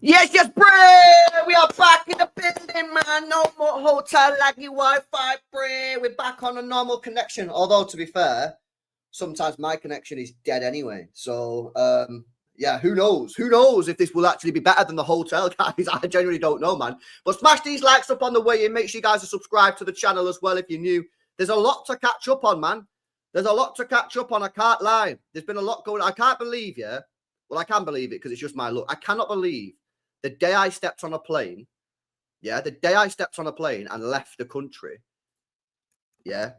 Yes, bro. We are back in the building, man. No more hotel laggy Wi-Fi, bro. We're back on a normal connection. Although, to be fair, sometimes my connection is dead anyway. So, yeah, who knows? Who knows if this will actually be better than the hotel, guys? I genuinely don't know, man. But smash these likes up on the way in. Make sure you guys are subscribed to the channel as well if you're new. There's a lot to catch up on, man. There's a lot to catch up on. I can't lie. There's been a lot going on. I can't believe, yeah. Well, I can believe it because it's just my luck. I cannot believe the day I stepped on a plane, yeah, the day I stepped on a plane and left the country, yeah,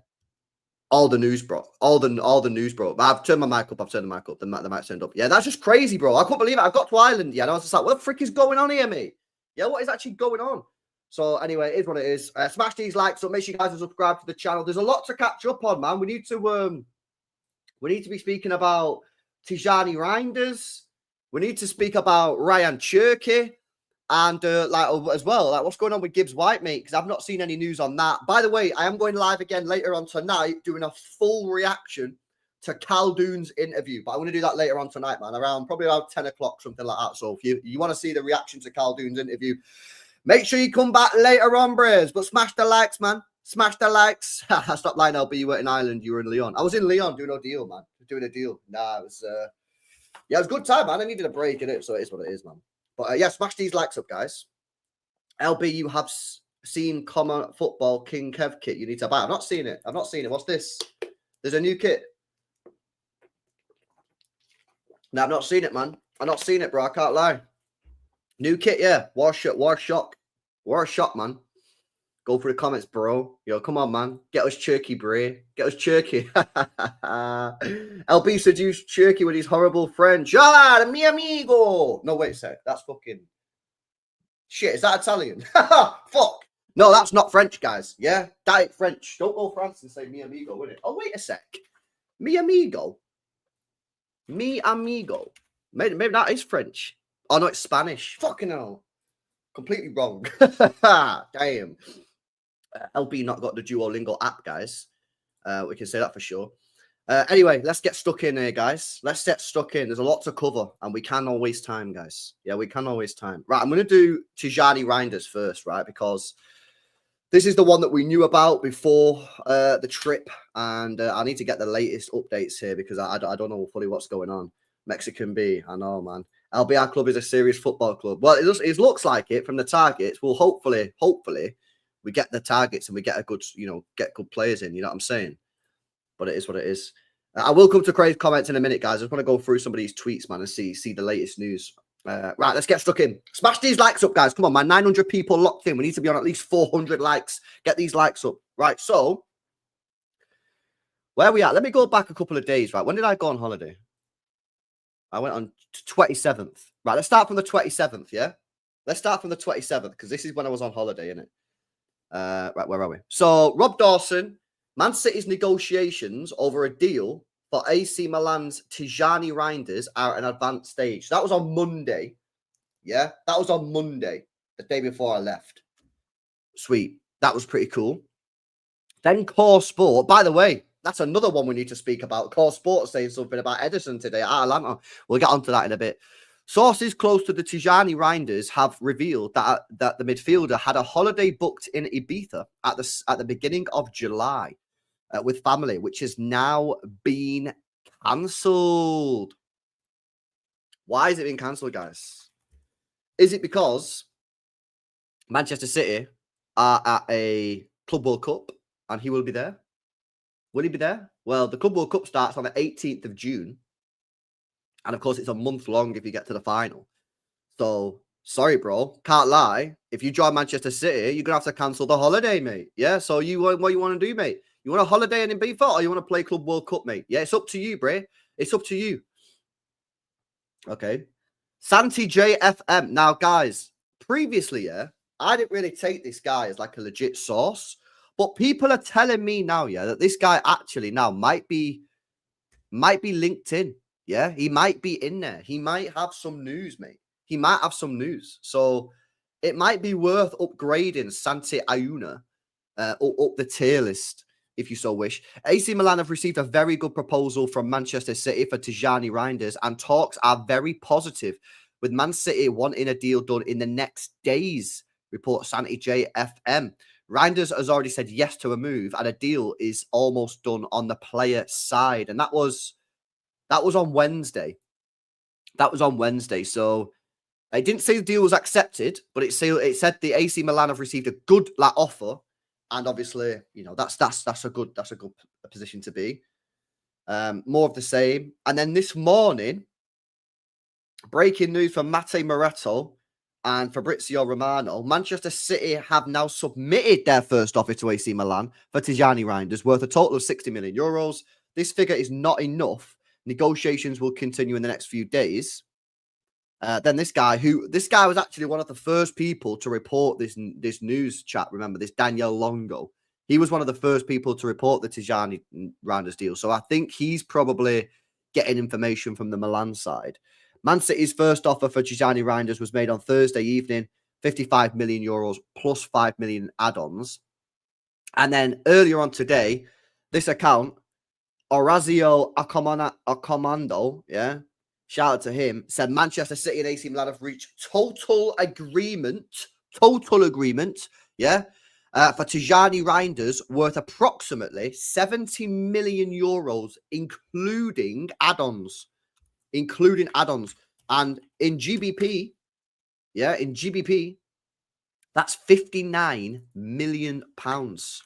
all the news, bro. All the news, bro. I've turned my mic up. I've turned the mic up. The mic's turned up. Yeah, that's just crazy, bro. I couldn't believe it. I got to Ireland, yeah, and I was just like, what the frick is going on here, mate? Yeah, what is actually going on? So anyway, it is what it is. Smash these likes up. Make sure you guys are subscribed to the channel. There's a lot to catch up on, man. We need to be speaking about Tijani Reijnders. We need to speak about Rayan Cherki and as well, like what's going on with Gibbs White, mate, because I've not seen any news on that. By the way, I am going live again later on tonight doing a full reaction to Khaldoon's interview, but I'm going to do that later on tonight, man, probably around 10 o'clock, something like that. So if you want to see the reaction to Khaldoon's interview, make sure you come back later on, Braves. But smash the likes, man. Smash the likes. Stop lying, LB. You were in Ireland. You were in Lyon. I was in Lyon doing a deal, man. Doing a deal. Nah, it was... yeah, it was a good time, man. I needed a break in it, so it is what it is, man. But yeah, smash these likes up, guys. LB, you have seen Common Football King Kev kit. You need to buy. I've not seen it. I've not seen it. What's this? There's a new kit. No, I've not seen it, man. I've not seen it, bro. I can't lie. New kit, yeah. War shock, man. Go for the comments, bro. Yo, come on, man. Get us Cherki, bro. Get us Cherki. LB seduced Cherki with his horrible French. Ah, mi amigo. No, wait a sec. That's fucking... Shit, is that Italian? Fuck. No, that's not French, guys. Yeah? Diet French. Don't go France and say mi amigo, innit? Oh, wait a sec. Mi amigo? Mi amigo. Maybe that is French. Oh, no, it's Spanish. Fucking hell. Completely wrong. Damn. LB not got the Duolingo app, guys. We can say that for sure. Anyway, let's get stuck in here, guys. Let's get stuck in. There's a lot to cover, and we cannot waste time, guys. Yeah, we cannot waste time. Right, I'm going to do Tijani Reijnders first, right? Because this is the one that we knew about before the trip, and I need to get the latest updates here because I don't know fully what's going on. Mexican B, I know, man. LBR club is a serious football club. Well, it looks like it from the targets. Well, hopefully, we get the targets and we get a good, get good players in. You know what I'm saying? But it is what it is. I will come to Craig's comments in a minute, guys. I just want to go through some of these tweets, man, and see the latest news. Right, let's get stuck in. Smash these likes up, guys. Come on, man. 900 people locked in. We need to be on at least 400 likes. Get these likes up. Right, so where are we at? Let me go back a couple of days. Right, when did I go on holiday? I went on 27th. Right, let's start from the 27th, yeah? Let's start from the 27th because this is when I was on holiday, innit? Right, where are we? So, Rob Dawson, Man City's negotiations over a deal for AC Milan's Tijani Reijnders are at an advanced stage. That was on Monday. Yeah, that was on Monday, the day before I left. Sweet. That was pretty cool. Then Core Sport. By the way, that's another one we need to speak about. Core Sport saying something about Ederson today at Atlanta. We'll get onto that in a bit. Sources close to the Tijani Reijnders have revealed that the midfielder had a holiday booked in Ibiza at the beginning of July with family, which has now been cancelled. Why is it being cancelled, guys? Is it because Manchester City are at a Club World Cup and he will be there? Will he be there? Well, the Club World Cup starts on the 18th of June. And, of course, it's a month long if you get to the final. So, sorry, bro. Can't lie. If you join Manchester City, you're going to have to cancel the holiday, mate. Yeah, so what you want to do, mate? You want a holiday in Ibiza or you want to play Club World Cup, mate? Yeah, it's up to you, bro. It's up to you. Okay. Santi JFM. Now, guys, previously, yeah, I didn't really take this guy as like a legit source. But people are telling me now, yeah, that this guy actually now might be linked in. Yeah, he might be in there. He might have some news, mate. He might have some news. So it might be worth upgrading Santi Auna up the tier list, if you so wish. AC Milan have received a very good proposal from Manchester City for Tijani Reijnders, and talks are very positive with Man City wanting a deal done in the next days, reports Santi JFM. Reijnders has already said yes to a move, and a deal is almost done on the player side. And that was on Wednesday. That was on Wednesday. So it didn't say the deal was accepted, but it said the AC Milan have received a good offer, and obviously, that's a good position to be. More of the same. And then this morning, breaking news from Matteo Moretto and Fabrizio Romano: Manchester City have now submitted their first offer to AC Milan for Tijani Reijnders, worth a total of 60 million euros. This figure is not enough. Negotiations will continue in the next few days. Then this guy was actually one of the first people to report this news chat. Remember, this Daniel Longo. He was one of the first people to report the Tijani Reijnders deal. So I think he's probably getting information from the Milan side. Man City's first offer for Tijani Reijnders was made on Thursday evening, 55 million euros plus 5 million add-ons. And then earlier on today, this account, Orazio Accomando, shout out to him, said Manchester City and AC Milan have reached total agreement, for Tijani Reijnders, worth approximately 70 million euros, including add-ons. And in GBP, that's 59 million pounds.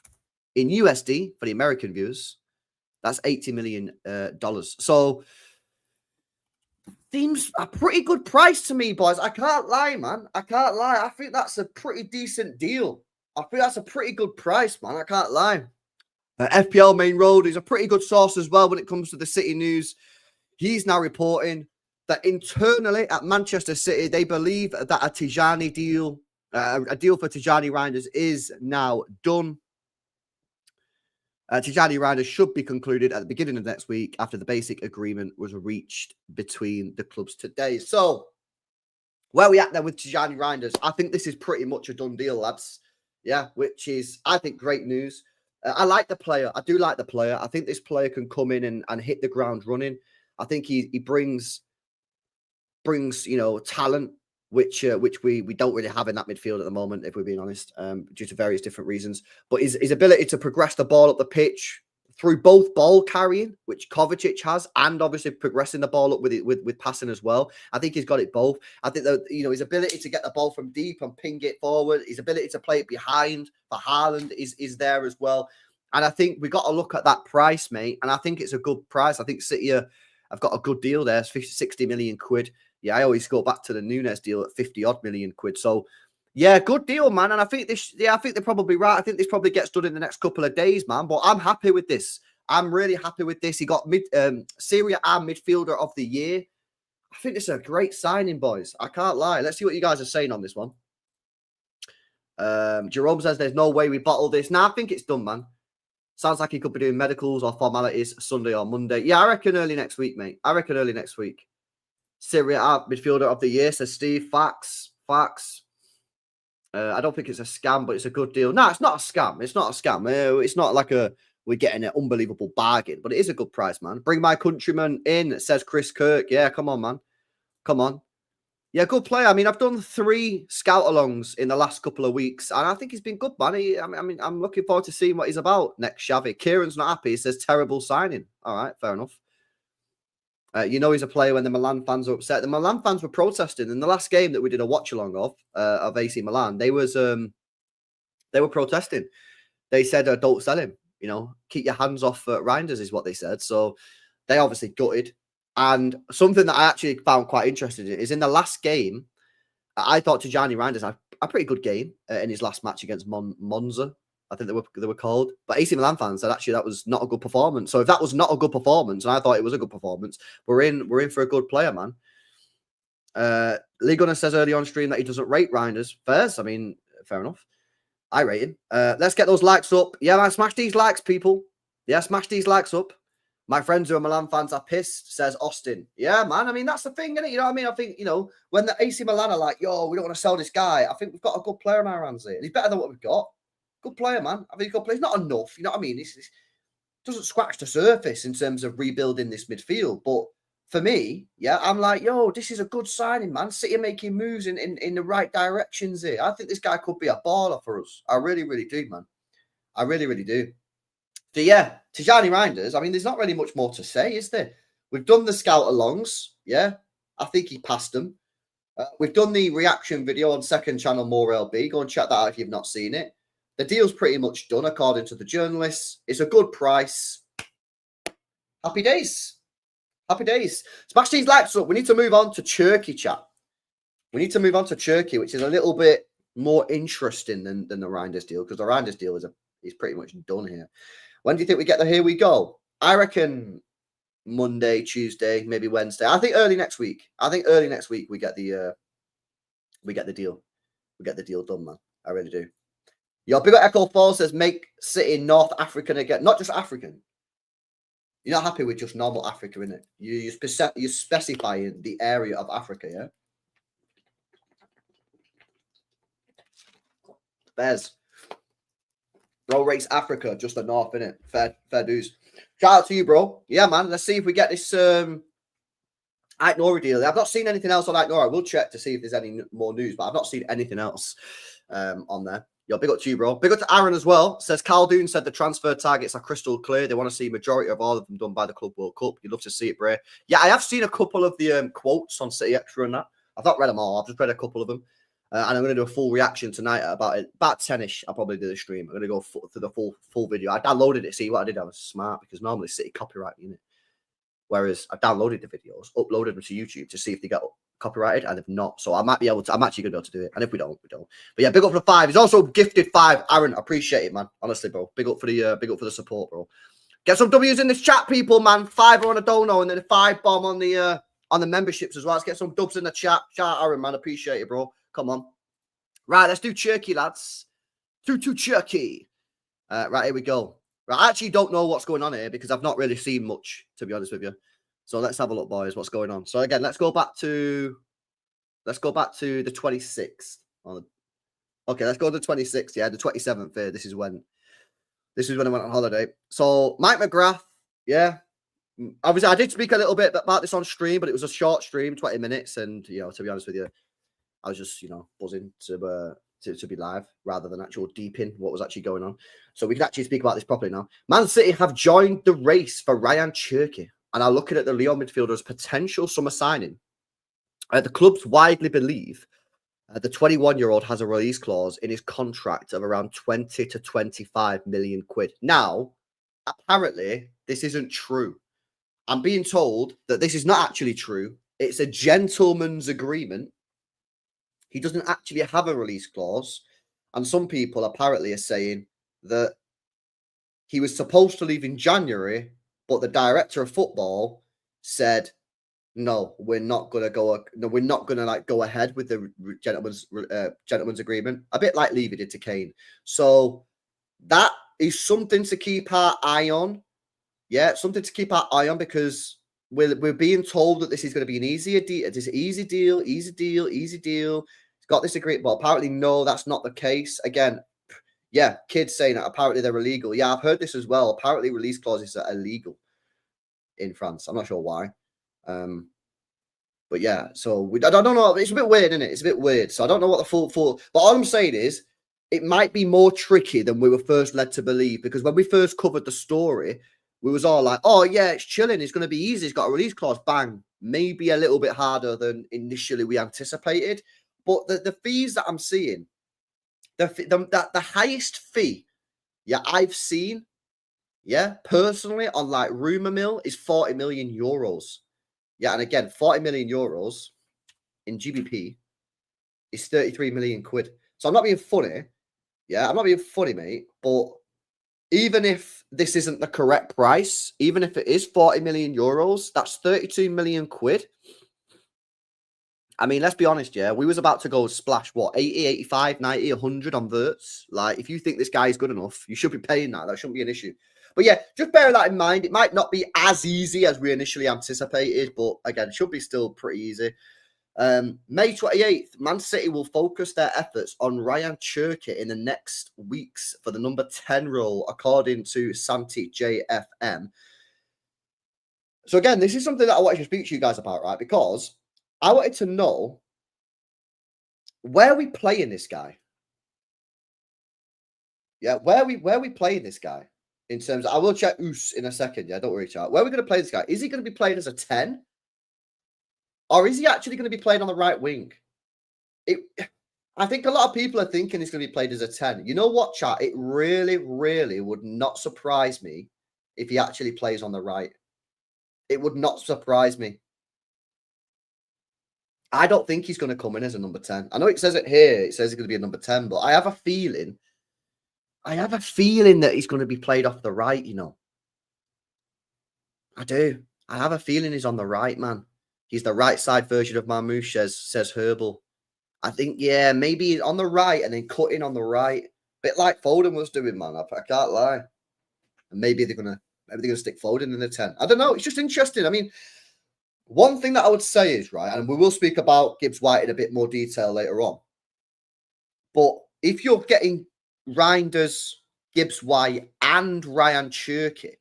In USD, for the American viewers, that's $80 million. So seems a pretty good price to me, boys. I can't lie, man. I can't lie. I think that's a pretty decent deal. I think that's a pretty good price, man. I can't lie. FPL Main Road is a pretty good source as well when it comes to the City news. He's now reporting that internally at Manchester City, they believe that a Tijani deal, a deal for Tijani Reijnders is now done. Tijani Reijnders should be concluded at the beginning of next week after the basic agreement was reached between the clubs today. So, where are we at there with Tijani Reijnders? I think this is pretty much a done deal, lads. Yeah, which is, I think, great news. I like the player. I do like the player. I think this player can come in and hit the ground running. I think he brings talent, which we don't really have in that midfield at the moment, if we're being honest, due to various different reasons. But his ability to progress the ball up the pitch through both ball carrying, which Kovacic has, and obviously progressing the ball up with passing as well. I think he's got it both. I think that his ability to get the ball from deep and ping it forward, his ability to play it behind for Haaland is there as well. And I think we got to look at that price, mate. And I think it's a good price. I think City have got a good deal there. It's 60 million quid. Yeah, I always go back to the Nunes deal at 50 odd million quid. So, yeah, good deal, man. And I think I think they're probably right. I think this probably gets done in the next couple of days, man. But I'm happy with this. I'm really happy with this. He got Serie A midfielder of the year. I think it's a great signing, boys. I can't lie. Let's see what you guys are saying on this one. Jerome says there's no way we bottle this. Nah, I think it's done, man. Sounds like he could be doing medicals or formalities Sunday or Monday. Yeah, I reckon early next week, mate. I reckon early next week. Serie A midfielder of the year, says Steve. Facts. I don't think it's a scam, but it's a good deal. No, it's not a scam. It's not a scam. It's not like we're getting an unbelievable bargain, but it is a good price, man. Bring my countryman in, says Chris Kirk. Yeah, come on, man. Come on. Yeah, good player. I mean, I've done 3 scout-alongs in the last couple of weeks, and I think he's been good, man. I'm looking forward to seeing what he's about next, Xavi. Kieran's not happy. He says terrible signing. All right, fair enough. He's a player when the Milan fans are upset. The Milan fans were protesting in the last game that we did a watch-along of AC Milan. They were protesting. They said, don't sell him. Keep your hands off Reijnders is what they said. So they obviously gutted. And something that I actually found quite interesting is in the last game, I thought Tijani Reijnders had a pretty good game in his last match against Monza. I think they were called. But AC Milan fans said actually that was not a good performance. So if that was not a good performance, and I thought it was a good performance, we're in for a good player, man. Lee Gunner says early on stream that he doesn't rate Reijnders. Fairs. I mean, fair enough. I rate him. Let's get those likes up. Yeah, man, smash these likes, people. Yeah, smash these likes up. My friends who are Milan fans are pissed, says Austin. Yeah, man. I mean, that's the thing, isn't it? You know what I mean? I think, when the AC Milan are like, yo, we don't want to sell this guy, I think we've got a good player in our hands here. And he's better than what we've got. Good player, man. I think he's good player. He's not enough. You know what I mean? It doesn't scratch the surface in terms of rebuilding this midfield. But for me, yeah, I'm like, yo, this is a good signing, man. City are making moves in the right directions here. I think this guy could be a baller for us. I really, really do, man. I really, really do. So yeah, Tijani Reijnders, I mean, there's not really much more to say, is there? We've done the scout alongs. Yeah, I think he passed them. We've done the reaction video on second channel, More LB. Go and check that out if you've not seen it. The deal's pretty much done, according to the journalists. It's a good price. Happy days. Happy days. Smash these likes up. We need to move on to Cherki, chat. We need to move on to Cherki, which is a little bit more interesting than the Reijnders deal, because the Reijnders deal is pretty much done here. When do you think we get the here we go? I reckon Monday, Tuesday, maybe Wednesday. I think early next week. I think early next week we get the deal. We get the deal done, man. I really do. Your big Echo Fall says make City North African again. Not just African. You're not happy with just normal Africa, innit? You're specifying the area of Africa, yeah? Bears. Bro rates Africa, just the north, innit? Fair dues. Shout out to you, bro. Yeah, man. Let's see if we get this Nora deal. I've not seen anything else on Nora. I will check to see if there's any more news, but I've not seen anything else on there. Yo, big up to you, bro. Big up to Aaron as well. Says Karl said the transfer targets are crystal clear. They want to see majority of all of them done by the Club World Cup. You'd love to see it, Bray. Yeah, I have seen a couple of the quotes on City Extra and that. I've not read them all. I've just read a couple of them. And I'm going to do a full reaction tonight at about 10ish. I'll probably do the stream. I'm going to go through the full video. I downloaded it. See what I did? I was smart because normally City copyright unit. Whereas I downloaded the videos, uploaded them to YouTube to see if they get copyrighted, and if not, so I might be able to. I'm actually gonna be able to do it, and if we don't, we don't. But yeah, big up for the 5. He's also gifted 5. Aaron, appreciate it, man. Honestly, bro. Big up for the support, bro. Get some W's in this chat, people, man. 5 on a dono, and then a 5 bomb on the memberships as well. Let's get some dubs in the chat. Shout out, Aaron, man. Appreciate it, bro. Come on. Right, let's do Cherki, lads. To Cherki. Right, here we go. Right, I actually don't know what's going on here because I've not really seen much, to be honest with you. So let's have a look, boys. What's going on? So again, let's go back to the 26th. Okay, let's go to the 26th. Yeah, the 27th. Here. This is when I went on holiday. So Mike McGrath. Yeah, obviously I did speak a little bit about this on stream, but it was a short stream, 20 minutes, and to be honest with you, I was just buzzing to be live rather than actual deep in what was actually going on. So we can actually speak about this properly now. Man City have joined the race for Rayan Cherki and are looking at the Lyon midfielder's potential summer signing. The clubs widely believe the 21-year-old has a release clause in his contract of around 20 to 25 million quid. Now, apparently, this isn't true. I'm being told that this is not actually true. It's a gentleman's agreement. He doesn't actually have a release clause. And some people apparently are saying that he was supposed to leave in January, but the director of football said, no, we're not going to go. No, we're not going to go ahead with the gentleman's agreement. A bit like Levy did to Kane. So that is something to keep our eye on. Yeah, something to keep our eye on because we're being told that this is going to be an easy deal. He's got this agreement, but apparently no, that's not the case. Again, yeah, kids saying that apparently they're illegal. Yeah, I've heard this as well. Apparently release clauses are illegal in France. I'm not sure why. But yeah, so I don't know. It's a bit weird, isn't it? It's a bit weird. So I don't know what the full. But all I'm saying is it might be more tricky than we were first led to believe because when we first covered the story, we was all like, oh, yeah, it's chilling. It's going to be easy. It's got a release clause. Bang. Maybe a little bit harder than initially we anticipated. But the fees that I'm seeing, the highest fee, yeah, I've seen, yeah, personally on like rumour mill is 40 million euros. Yeah, and again, 40 million euros in GBP is 33 million quid. So I'm not being funny. Yeah, I'm not being funny, mate. But even if this isn't the correct price, even if it is 40 million euros, that's 32 million quid. I mean, let's be honest, yeah. We was about to go splash, 80, 85, 90, 100 on Verts. Like, if you think this guy is good enough, you should be paying that. That shouldn't be an issue. But yeah, just bear that in mind. It might not be as easy as we initially anticipated, but again, it should be still pretty easy. May 28th, Man City will focus their efforts on Rayan Cherki in the next weeks for the number 10 role, according to Santi JFM. So again, this is something that I wanted to speak to you guys about, right? Because I wanted to know, where are we playing this guy? Yeah, where are we playing this guy? In terms of, I will check Oos in a second. Yeah, don't worry, chat. Where are we going to play this guy? Is he going to be played as a 10? Or is he actually going to be played on the right wing? I think a lot of people are thinking he's going to be played as a 10. You know what, chat? It really, really would not surprise me if he actually plays on the right. It would not surprise me. I don't think he's going to come in as a number 10. I know it says it here. It says he's going to be a number 10, but I have a feeling that he's going to be played off the right, you know. I do. I have a feeling he's on the right, man. He's the right side version of Marmouche, says Herbal. I think, yeah, maybe on the right and then cutting on the right. Bit like Foden was doing, man. I can't lie. And maybe they're gonna stick Foden in the 10. I don't know. It's just interesting. I mean, one thing that I would say is, right, and we will speak about Gibbs White in a bit more detail later on. But if you're getting Reijnders, Gibbs White, and Rayan Cherki,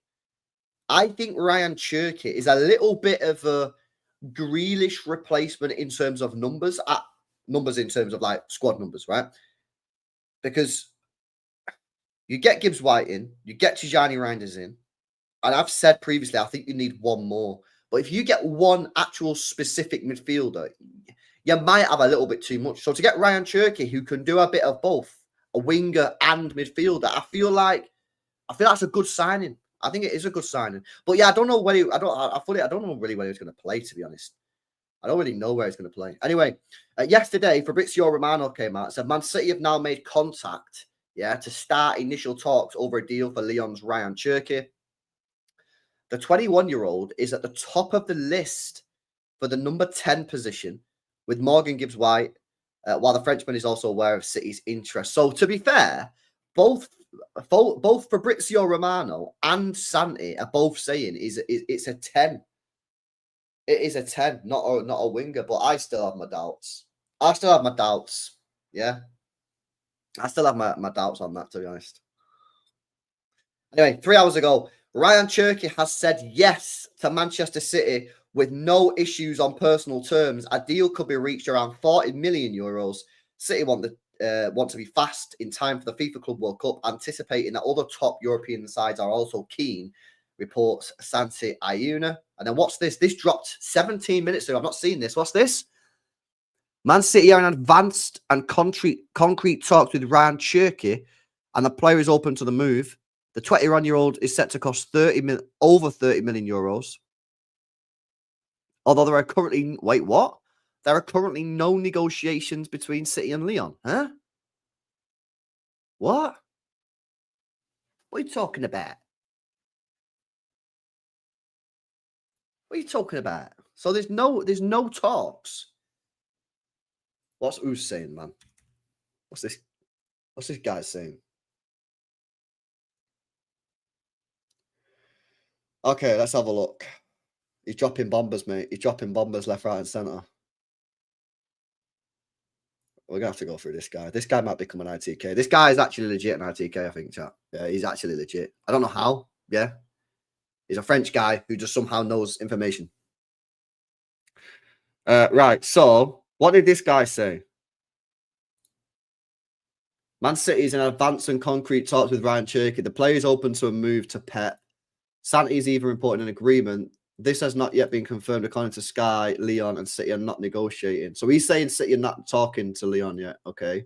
I think Rayan Cherki is a little bit of a Grealish replacement in terms of numbers, in terms of like squad numbers, right? Because you get Gibbs White in, you get Tijani Reijnders in, and I've said previously, I think you need one more. But if you get one actual specific midfielder, you might have a little bit too much. So to get Rayan Cherki, who can do a bit of both, a winger and midfielder, I feel that's a good signing. I think it is a good signing. But yeah, I don't know where I don't know really where he's going to play, to be honest. I don't really know where he's going to play. Anyway, yesterday, Fabrizio Romano came out and said Man City have now made contact, to start initial talks over a deal for Lyon's Rayan Cherki. The 21-year-old is at the top of the list for the number 10 position with Morgan Gibbs White, while the Frenchman is also aware of City's interest. So to be fair, both Fabrizio Romano and Santi are both saying it's a 10. It is a 10, not a winger, but I still have my doubts. Yeah. I still have my doubts on that, to be honest. Anyway, 3 hours ago, Rayan Cherki has said yes to Manchester City with no issues on personal terms. A deal could be reached around 40 million euros. City want to be fast in time for the FIFA Club World Cup, anticipating that other top European sides are also keen, reports Santi Ayuna. And then what's this? This dropped 17 minutes ago. I've not seen this. What's this? Man City are in advanced and concrete talks with Rayan Cherki, and the player is open to the move. The 21-year-old is set to cost over 30 million euros. Although there are currently... Wait, what? There are currently no negotiations between City and Lyon. Huh? What? What are you talking about? What are you talking about? So there's no talks. What's Oos saying, man? What's this guy saying? Okay, let's have a look. He's dropping bombers, mate. He's dropping bombers left, right, and centre. We're going to have to go through this guy. This guy might become an ITK. This guy is actually legit an ITK, I think, chat. Yeah, he's actually legit. I don't know how. Yeah. He's a French guy who just somehow knows information. Right. So, what did this guy say? Man City is in advanced and concrete talks with Rayan Cherki. The player is open to a move to Pep. Santi is even reporting an agreement. This has not yet been confirmed according to Sky. Lyon and City are not negotiating. So he's saying City are not talking to Lyon yet. Okay.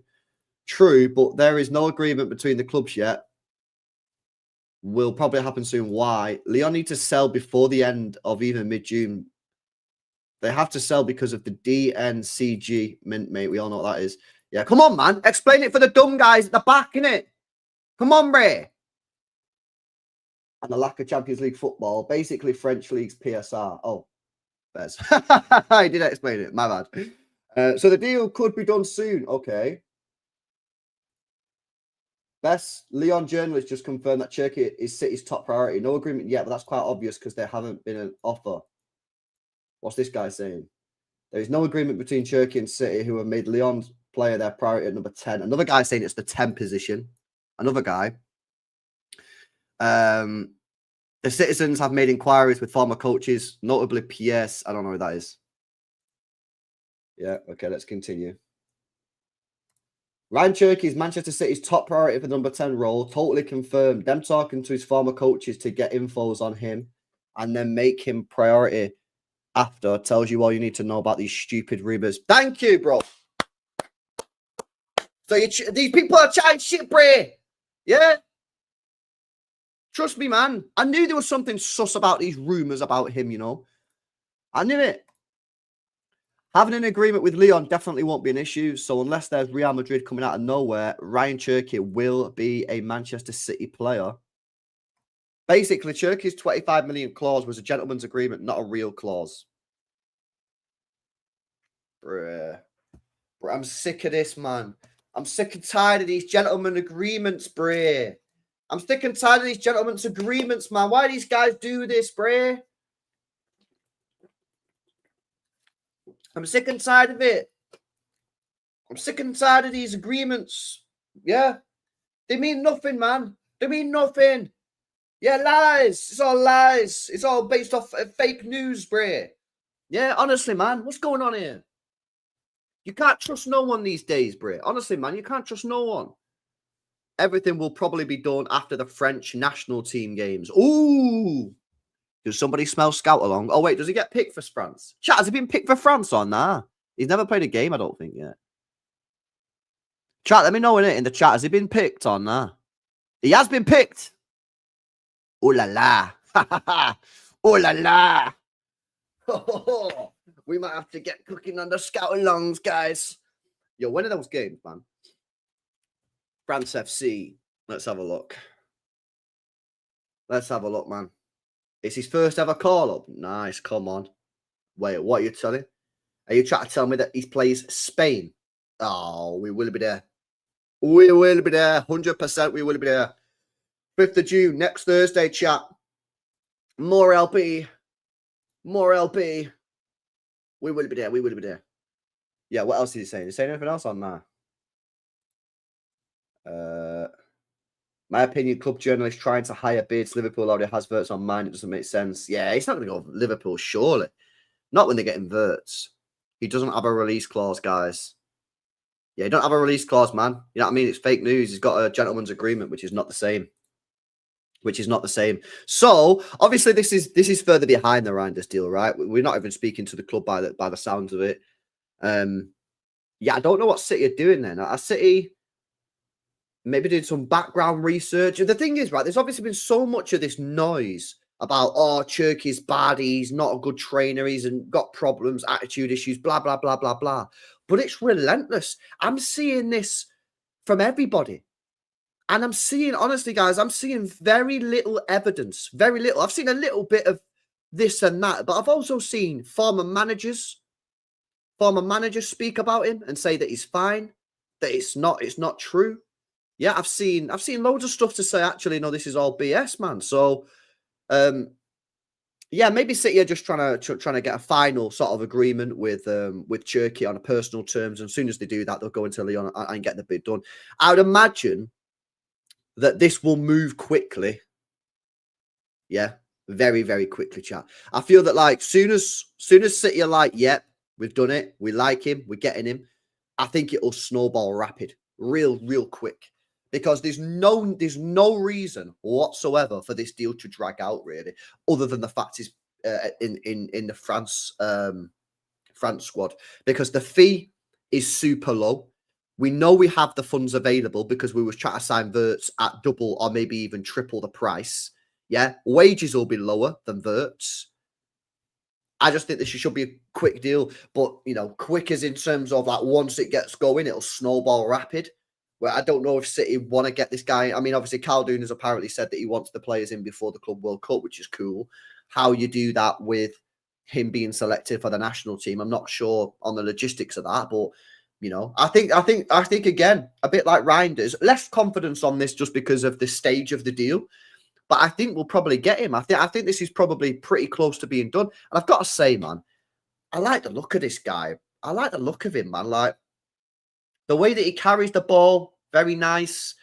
True, but there is no agreement between the clubs yet. Will probably happen soon. Why? Lyon need to sell before the end of even mid-June. They have to sell because of the DNCG mint, mate. We all know what that is. Yeah, come on, man. Explain it for the dumb guys at the back, innit? Come on, Ray. And the lack of Champions League football, basically French League's PSR. Oh, Bez. I didn't explain it. My bad. So the deal could be done soon. Okay. Best Lyon journalist just confirmed that Cherki is City's top priority. No agreement yet, but that's quite obvious because there haven't been an offer. What's this guy saying? There is no agreement between Cherki and City, who have made Lyon's player their priority at number 10. Another guy saying it's the 10 position. Another guy. The citizens have made inquiries with former coaches, notably PS. I don't know who that is. Yeah, okay, let's continue. Rayan Cherki is Manchester City's top priority for the number 10 role. Totally confirmed. Them talking to his former coaches to get infos on him and then make him priority after tells you all you need to know about these stupid rumours. Thank you, bro. So these people are chatting shit, bro. Yeah? Trust me, man. I knew there was something sus about these rumours about him, you know. I knew it. Having an agreement with Leon definitely won't be an issue. So unless there's Real Madrid coming out of nowhere, Rayan Cherki will be a Manchester City player. Basically, Cherki's 25 million clause was a gentleman's agreement, not a real clause. Bruh. I'm sick of this, man. I'm sick and tired of these gentleman agreements, bruh. I'm sick and tired of these gentlemen's agreements, man. Why do these guys do this, bruh? I'm sick and tired of it. I'm sick and tired of these agreements. Yeah? They mean nothing, man. They mean nothing. Yeah, lies. It's all lies. It's all based off fake news, bruh. Yeah, honestly, man. What's going on here? You can't trust no one these days, bruh. Honestly, man, you can't trust no one. Everything will probably be done after the French national team games. Ooh. Does somebody smell Scout along? Oh, wait, does he get picked for France? Chat, has he been picked for France or nah? He's never played a game, I don't think, yet. Chat, let me know in the chat. Has he been picked or nah? He has been picked. Oh la la. Oh la la. We might have to get cooking on the Scout alongs, guys. Yo, when are those games, man? France FC. Let's have a look. Let's have a look, man. It's his first ever call-up. Nice, come on. Wait, what are you telling? Are you trying to tell me that he plays Spain? Oh, we will be there. We will be there. 100% we will be there. 5th of June, next Thursday, chat. More LP. More LP. We will be there. We will be there. Yeah, what else is he saying? Is he saying anything else on that? My opinion, club journalist trying to hire bids. Liverpool already has Verts on mine. It doesn't make sense. Yeah, he's not going to go Liverpool, surely. Not when they're getting Verts. He doesn't have a release clause, guys. Yeah, he don't have a release clause, man. You know what I mean? It's fake news. He's got a gentleman's agreement, which is not the same. Which is not the same. So, obviously, this is further behind the Reijnders deal, right? We're not even speaking to the club by the sounds of it. Yeah, I don't know what City are doing then. Are City maybe doing some background research? And the thing is, right, there's obviously been so much of this noise about, oh, Cherki's bad, he's not a good trainer, he's got problems, attitude issues, blah, blah, blah, blah, blah. But it's relentless. I'm seeing this from everybody. And I'm seeing, honestly, guys, I'm seeing very little evidence. Very little. I've seen a little bit of this and that, but I've also seen former managers speak about him and say that he's fine, that it's not true. Yeah, I've seen loads of stuff to say, actually, no, this is all BS, man. So, yeah, maybe City are just trying to get a final sort of agreement with Cherki on a personal terms. And as soon as they do that, they'll go into Lyon and get the bid done. I would imagine that this will move quickly. Yeah, very, very quickly, chat. I feel that, like, soon as City are like, yep, we've done it, we like him, we're getting him, I think it'll snowball rapid, real quick. Because there's no reason whatsoever for this deal to drag out, really, other than the fact is in the France squad, because the fee is super low. We know we have the funds available because we were trying to sign Verts at double or maybe even triple the price. Yeah, wages will be lower than Verts. I just think this should be a quick deal, but quick as in terms of like once it gets going, it'll snowball rapid. Where I don't know if City want to get this guy. I mean, obviously, Karl has apparently said that he wants the players in before the Club World Cup, which is cool. How you do that with him being selected for the national team, I'm not sure on the logistics of that, but I think again, a bit like Reijnders, less confidence on this just because of the stage of the deal. But I think we'll probably get him. I think this is probably pretty close to being done. And I've got to say, man, I like the look of this guy. I like the look of him, man. Like the way that he carries the ball, very nice.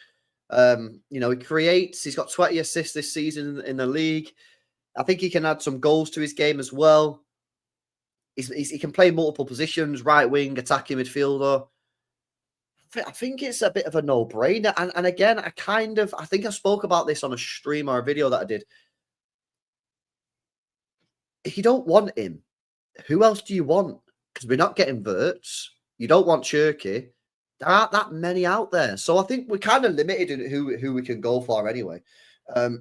He creates. He's got 20 assists this season in the league. I think he can add some goals to his game as well. He can play multiple positions, right wing, attacking midfielder. I think it's a bit of a no-brainer. And again, I think I spoke about this on a stream or a video that I did. If you don't want him, who else do you want? Because we're not getting Verts. You don't want Cherki. There aren't that many out there. So I think we're kind of limited in who we can go for anyway. But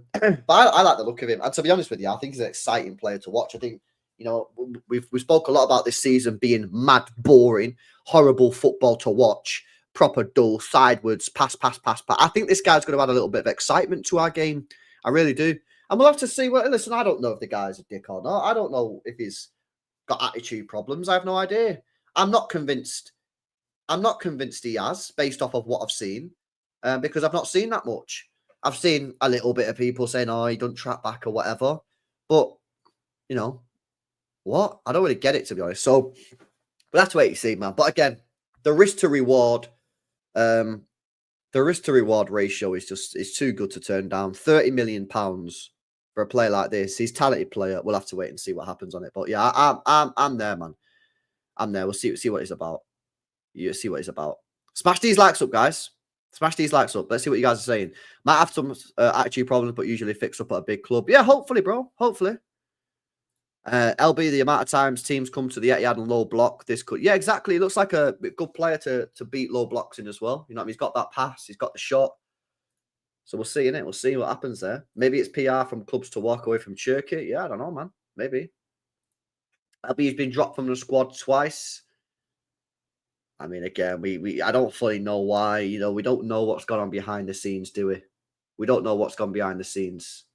I like the look of him. And to be honest with you, I think he's an exciting player to watch. I think, you know, we spoke a lot about this season being mad, boring, horrible football to watch, proper dull, sideways, pass. I think this guy's going to add a little bit of excitement to our game. I really do. And we'll have to see. Well, listen, I don't know if the guy's a dick or not. I don't know if he's got attitude problems. I have no idea. I'm not convinced he has, based off of what I've seen, because I've not seen that much. I've seen a little bit of people saying, "Oh, he don't track back or whatever," but you know what? I don't really get it, to be honest. So, but that's wait to see, man. But again, the risk to reward ratio is too good to turn down. £30 million for a player like this. He's a talented player. We'll have to wait and see what happens on it. But yeah, I'm there, man. I'm there. We'll see what he's about. You see what he's about. Smash these likes up, guys. Smash these likes up. Let's see what you guys are saying. Might have some attitude problems, but usually fix up at a big club. Yeah, hopefully, bro. Hopefully. LB, the amount of times teams come to the Etihad and low block, this could... Yeah, exactly. He looks like a good player to beat low blocks in as well. You know what I mean? He's got that pass. He's got the shot. So we'll see, innit? We'll see what happens there. Maybe it's PR from clubs to walk away from Cherki. Yeah, I don't know, man. Maybe. LB's been dropped from the squad twice. I mean, again, I don't fully know why. You know, we don't know what's gone on behind the scenes, do we? We don't know what's gone behind the scenes.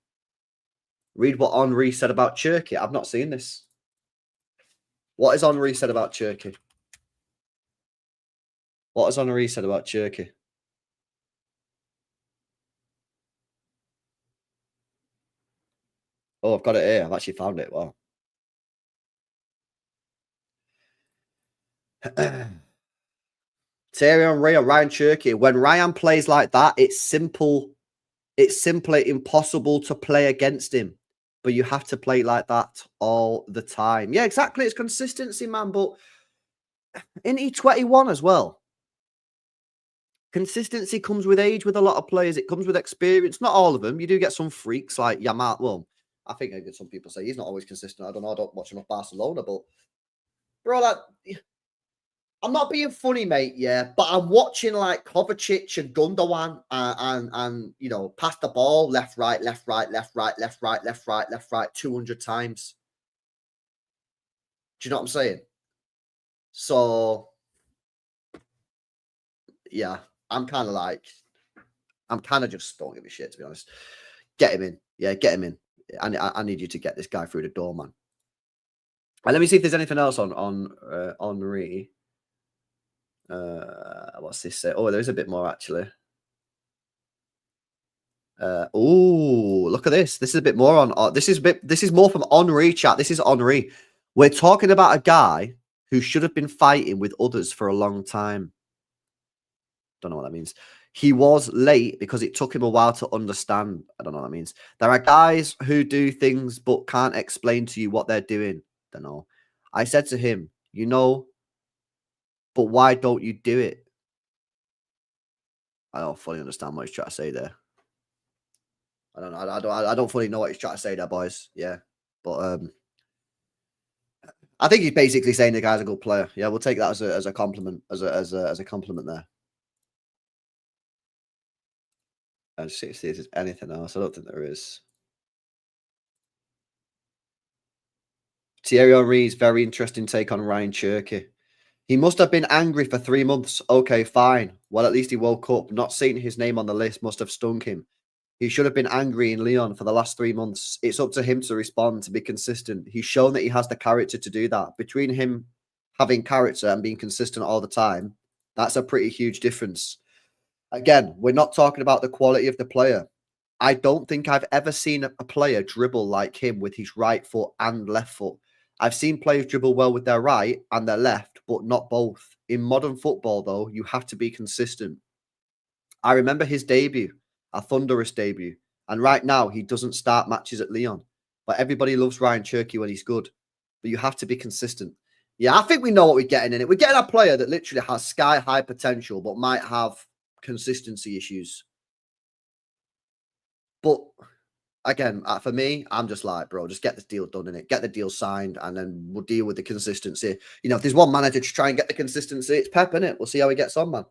Read what Henri said about Cherki. I've not seen this. What has Henri said about Cherki? What has Henri said about Cherki? Oh, I've got it here. I've actually found it. Wow. Thierry Henry or Rayan Cherki. When Rayan plays like that, it's simple. It's simply impossible to play against him. But you have to play like that all the time. Yeah, exactly. It's consistency, man. But isn't he 21 as well? Consistency comes with age with a lot of players. It comes with experience. Not all of them. You do get some freaks like Yamal. Well, I think I get some people say he's not always consistent. I don't know. I don't watch enough Barcelona, but bro, like, I'm not being funny, mate. Yeah, but I'm watching like Kovacic and Gundogan and you know, pass the ball left, right, 200 times. Do you know what I'm saying? So, yeah, I'm kind of just don't give a shit, to be honest. Get him in. Yeah, get him in. I need you to get this guy through the door, man. And let me see if there's anything else on Henri. What's this say? Oh, there's a bit more actually. Oh, look at this. This is a bit more on. This is more from Henri chat. This is Henri. We're talking about a guy who should have been fighting with others for a long time. Don't know what that means. He was late because it took him a while to understand. I don't know what that means. There are guys who do things but can't explain to you what they're doing. Don't know. I said to him, you know, but why don't you do it? I don't fully understand what he's trying to say there. I don't know. I don't fully know what he's trying to say there, boys. Yeah, but I think he's basically saying the guy's a good player. Yeah, we'll take that as a compliment, as a compliment there. And see if there's anything else. I don't think there is. Thierry Henry's very interesting take on Rayan Cherki. He must have been angry for 3 months. Okay, fine. Well, at least he woke up. Not seeing his name on the list must have stung him. He should have been angry in Lyon for the last 3 months. It's up to him to respond, to be consistent. He's shown that he has the character to do that. Between him having character and being consistent all the time, that's a pretty huge difference. Again, we're not talking about the quality of the player. I don't think I've ever seen a player dribble like him with his right foot and left foot. I've seen players dribble well with their right and their left, but not both. In modern football, though, you have to be consistent. I remember his debut, a thunderous debut. And right now, he doesn't start matches at Lyon. But everybody loves Rayan Cherki when he's good. But you have to be consistent. Yeah, I think we know what we're getting in it. We're getting a player that literally has sky-high potential, but might have consistency issues. But again, for me, I'm just like, bro, just get this deal done in it. Get the deal signed, and then we'll deal with the consistency. You know, if there's one manager to try and get the consistency, it's Pep, innit? We'll see how he gets on, man.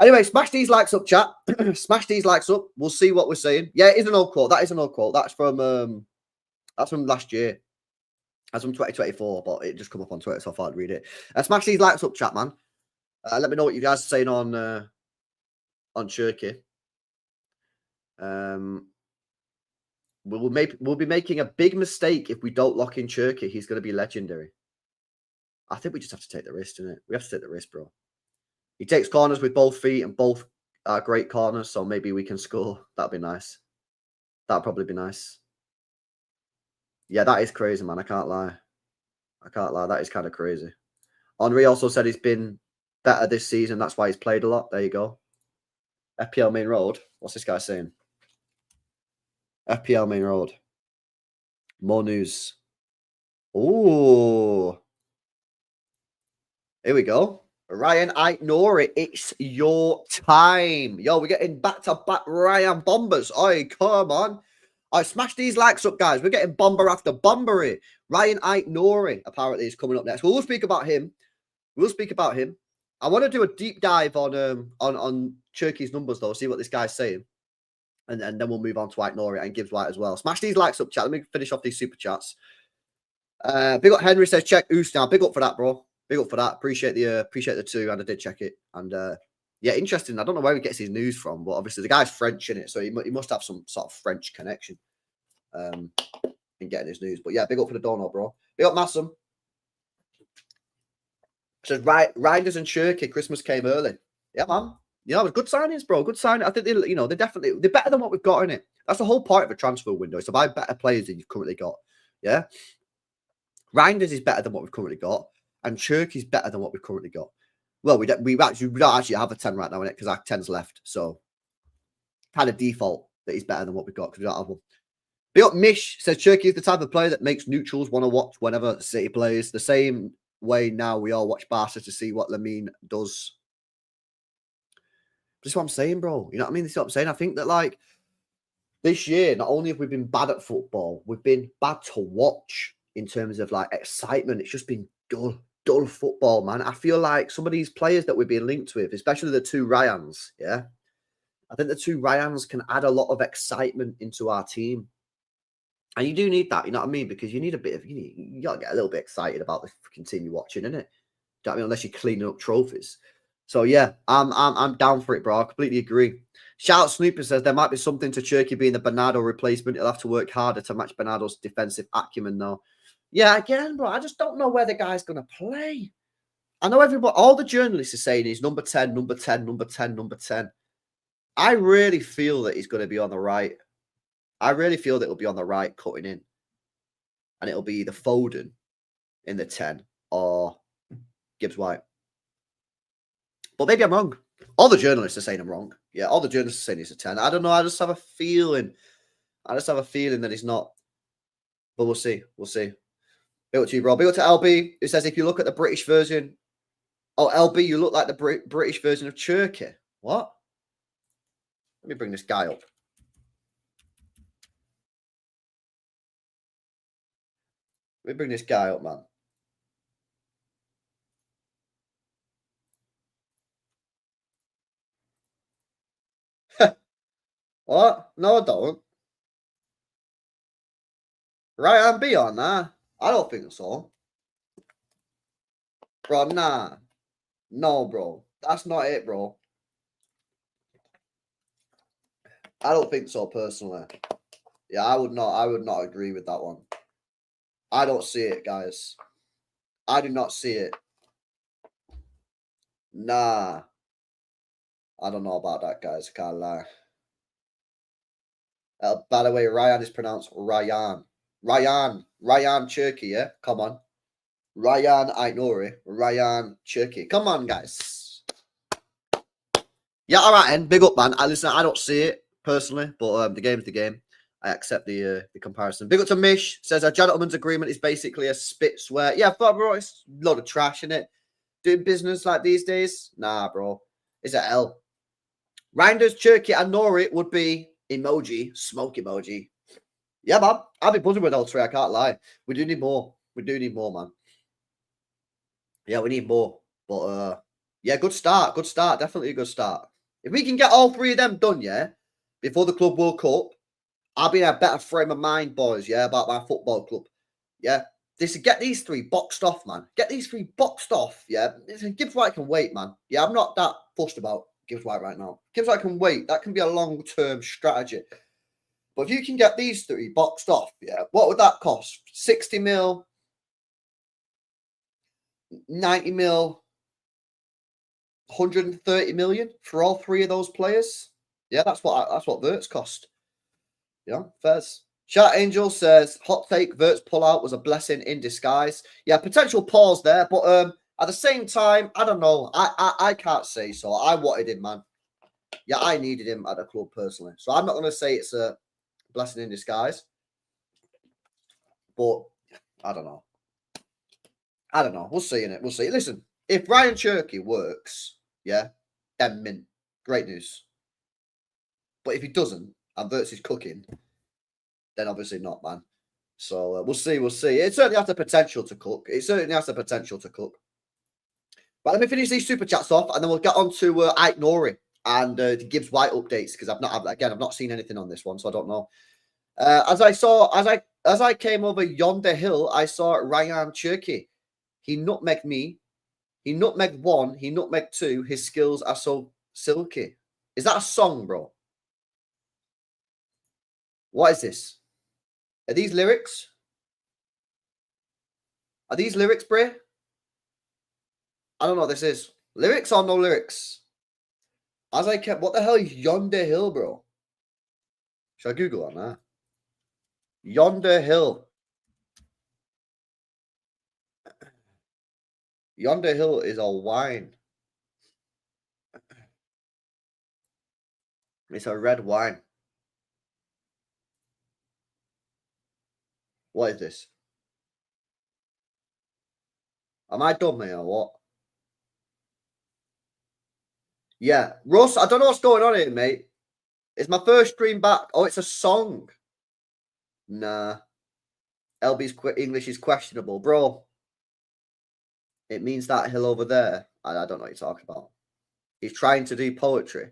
Anyway, smash these likes up, chat. Smash these likes up. We'll see what we're saying. Yeah, it is an old quote. That is an old quote. That's from last year. That's from 2024, but it just come up on Twitter, so I thought I'd read it. Smash these likes up, chat, man. Let me know what you guys are saying on Cherki. We'll be making a big mistake if we don't lock in Cherki. He's going to be legendary. I think we just have to take the risk, innit? We have to take the risk, bro. He takes corners with both feet, and both are great corners, so maybe we can score. That'd be nice. That'd probably be nice. Yeah, that is crazy, man. I can't lie. I can't lie. That is kind of crazy. Henry also said he's been better this season. That's why he's played a lot. There you go. FPL Main Road. What's this guy saying? FPL Main Road. More news. Oh. Here we go. Ryan Cherki, it's your time. Yo, we're getting back-to-back Ryan bombers. Oi, come on. I smash these likes up, guys. We're getting bomber after bomber here. Ryan Cherki apparently is coming up next. We'll speak about him. We'll speak about him. I want to do a deep dive on Cherki's numbers, though. See what this guy's saying. And then we'll move on to Cherki and Gibbs White as well. Smash these likes up, chat. Let me finish off these super chats. Big up Henry says, check Oost now. Big up for that, bro. Big up for that. Appreciate the two, and I did check it. And yeah, interesting. I don't know where he gets his news from, but obviously the guy's French in it, so he must have some sort of French connection in getting his news. But yeah, big up for the dono, bro. Big up Massam. Says Reijnders and Cherki, Christmas came early. Yeah, man. You know, it was good signings, bro. Good signing. I think they're better than what we've got in it. That's the whole point of a transfer window. It's to buy better players than you've currently got. Yeah. Reijnders is better than what we've currently got, and Cherki's better than what we've currently got. Well, we don't actually have a 10 right now in it because our 10's left. So kind of default that he's better than what we've got because we don't have one. Big up Mish says Cherki is the type of player that makes neutrals want to watch whenever City plays. The same way now we all watch Barca to see what Lamine does. This is what I'm saying, bro. You know what I mean? This is what I'm saying. I think that, like, this year, not only have we been bad at football, we've been bad to watch in terms of, like, excitement. It's just been dull football, man. I feel like some of these players that we're being linked with, especially the two Ryans, yeah? I think the two Ryans can add a lot of excitement into our team. And you do need that, you know what I mean? Because you need a bit of, you got to get a little bit excited about the continue watching, innit? Do you know what I mean? Unless you're cleaning up trophies. So yeah, I'm down for it, bro. I completely agree. Shout out Snooper says there might be something to Cherki being the Bernardo replacement. He'll have to work harder to match Bernardo's defensive acumen though. Yeah, again, bro, I just don't know where the guy's gonna play. I know all the journalists are saying he's number 10, number 10, number 10, number 10. I really feel that he's gonna be on the right. I really feel that he'll be on the right cutting in. And it'll be either Foden in the 10 or Gibbs White. But maybe I'm wrong. All the journalists are saying I'm wrong. Yeah, all the journalists are saying he's a 10. I don't know. I just have a feeling. That he's not. But we'll see. We'll see. Big up to you, bro. Big up to LB, who says if you look at the British version. Oh, LB, you look like the British version of Cherki. What? Let me bring this guy up. Let me bring this guy up, man. What? No, I don't. Ryan B on that? I don't think so. Bro, nah. No, bro. That's not it, bro. I don't think so, personally. Yeah, I would not agree with that one. I don't see it, guys. I do not see it. Nah. I don't know about that, guys. I can't lie. By the way, Ryan is pronounced Rayan. Rayan Cherki, yeah? Come on. Rayan Cherki. Rayan Cherki. Come on, guys. Yeah, all right, then. Big up, man. Listen, I don't see it, personally, but the game's the game. I accept the comparison. Big up to Mish. Says a gentleman's agreement is basically a spit swear. Yeah, but bro, it's a lot of trash in it. Doing business like these days? Nah, bro. It's a L. Reijnders, Cherki, and Nori would be emoji, smoke emoji. Yeah, man. I'll be buzzing with all three. I can't lie. We do need more. We do need more, man. Yeah, we need more. But yeah, good start. Good start. Definitely a good start. If we can get all three of them done, yeah, before the Club World Cup, I'll be in a better frame of mind, boys, yeah, about my football club. Yeah. Get these three boxed off, man. Get these three boxed off, yeah. Gibbs White can wait, man. Yeah, I'm not that fussed about Gibbs White right now. Gibbs White can wait. That can be a long-term strategy. But if you can get these three boxed off, yeah, what would that cost? 60 mil, 90 mil, 130 million for all three of those players. Yeah, that's what Verts cost. Yeah, fairs. Chat Angel says, hot take, Verts pullout was a blessing in disguise. Yeah, potential pause there, but at the same time, I don't know. I can't say so. I wanted him, man. Yeah, I needed him at the club personally. So I'm not going to say it's a blessing in disguise. But I don't know. I don't know. We'll see in it. We'll see. Listen, if Rayan Cherki works, yeah, then mint. Great news. But if he doesn't, and Verts is cooking, then obviously not, man. So we'll see. We'll see. It certainly has the potential to cook. It certainly has the potential to cook. But let me finish these super chats off, and then we'll get on to Ike Nori and the Gibbs White updates, because I've not seen anything on this one, so I don't know. As I came over yonder hill, I saw Rayan Cherki. He nutmegged me. He nutmegged one. He nutmegged two. His skills are so silky. Is that a song, bro? What is this? Are these lyrics? Are these lyrics, Bray? I don't know what this is. Lyrics or no lyrics? As I kept... What the hell is yonder hill, bro? Should I Google on that? Yonder hill. Yonder hill is a wine. It's a red wine. What is this? Am I dumb here or what? Yeah. Russ, I don't know what's going on here, mate. It's my first stream back. Oh, it's a song. Nah. LB's English is questionable. Bro, it means that hill over there. I don't know what you're talking about. He's trying to do poetry.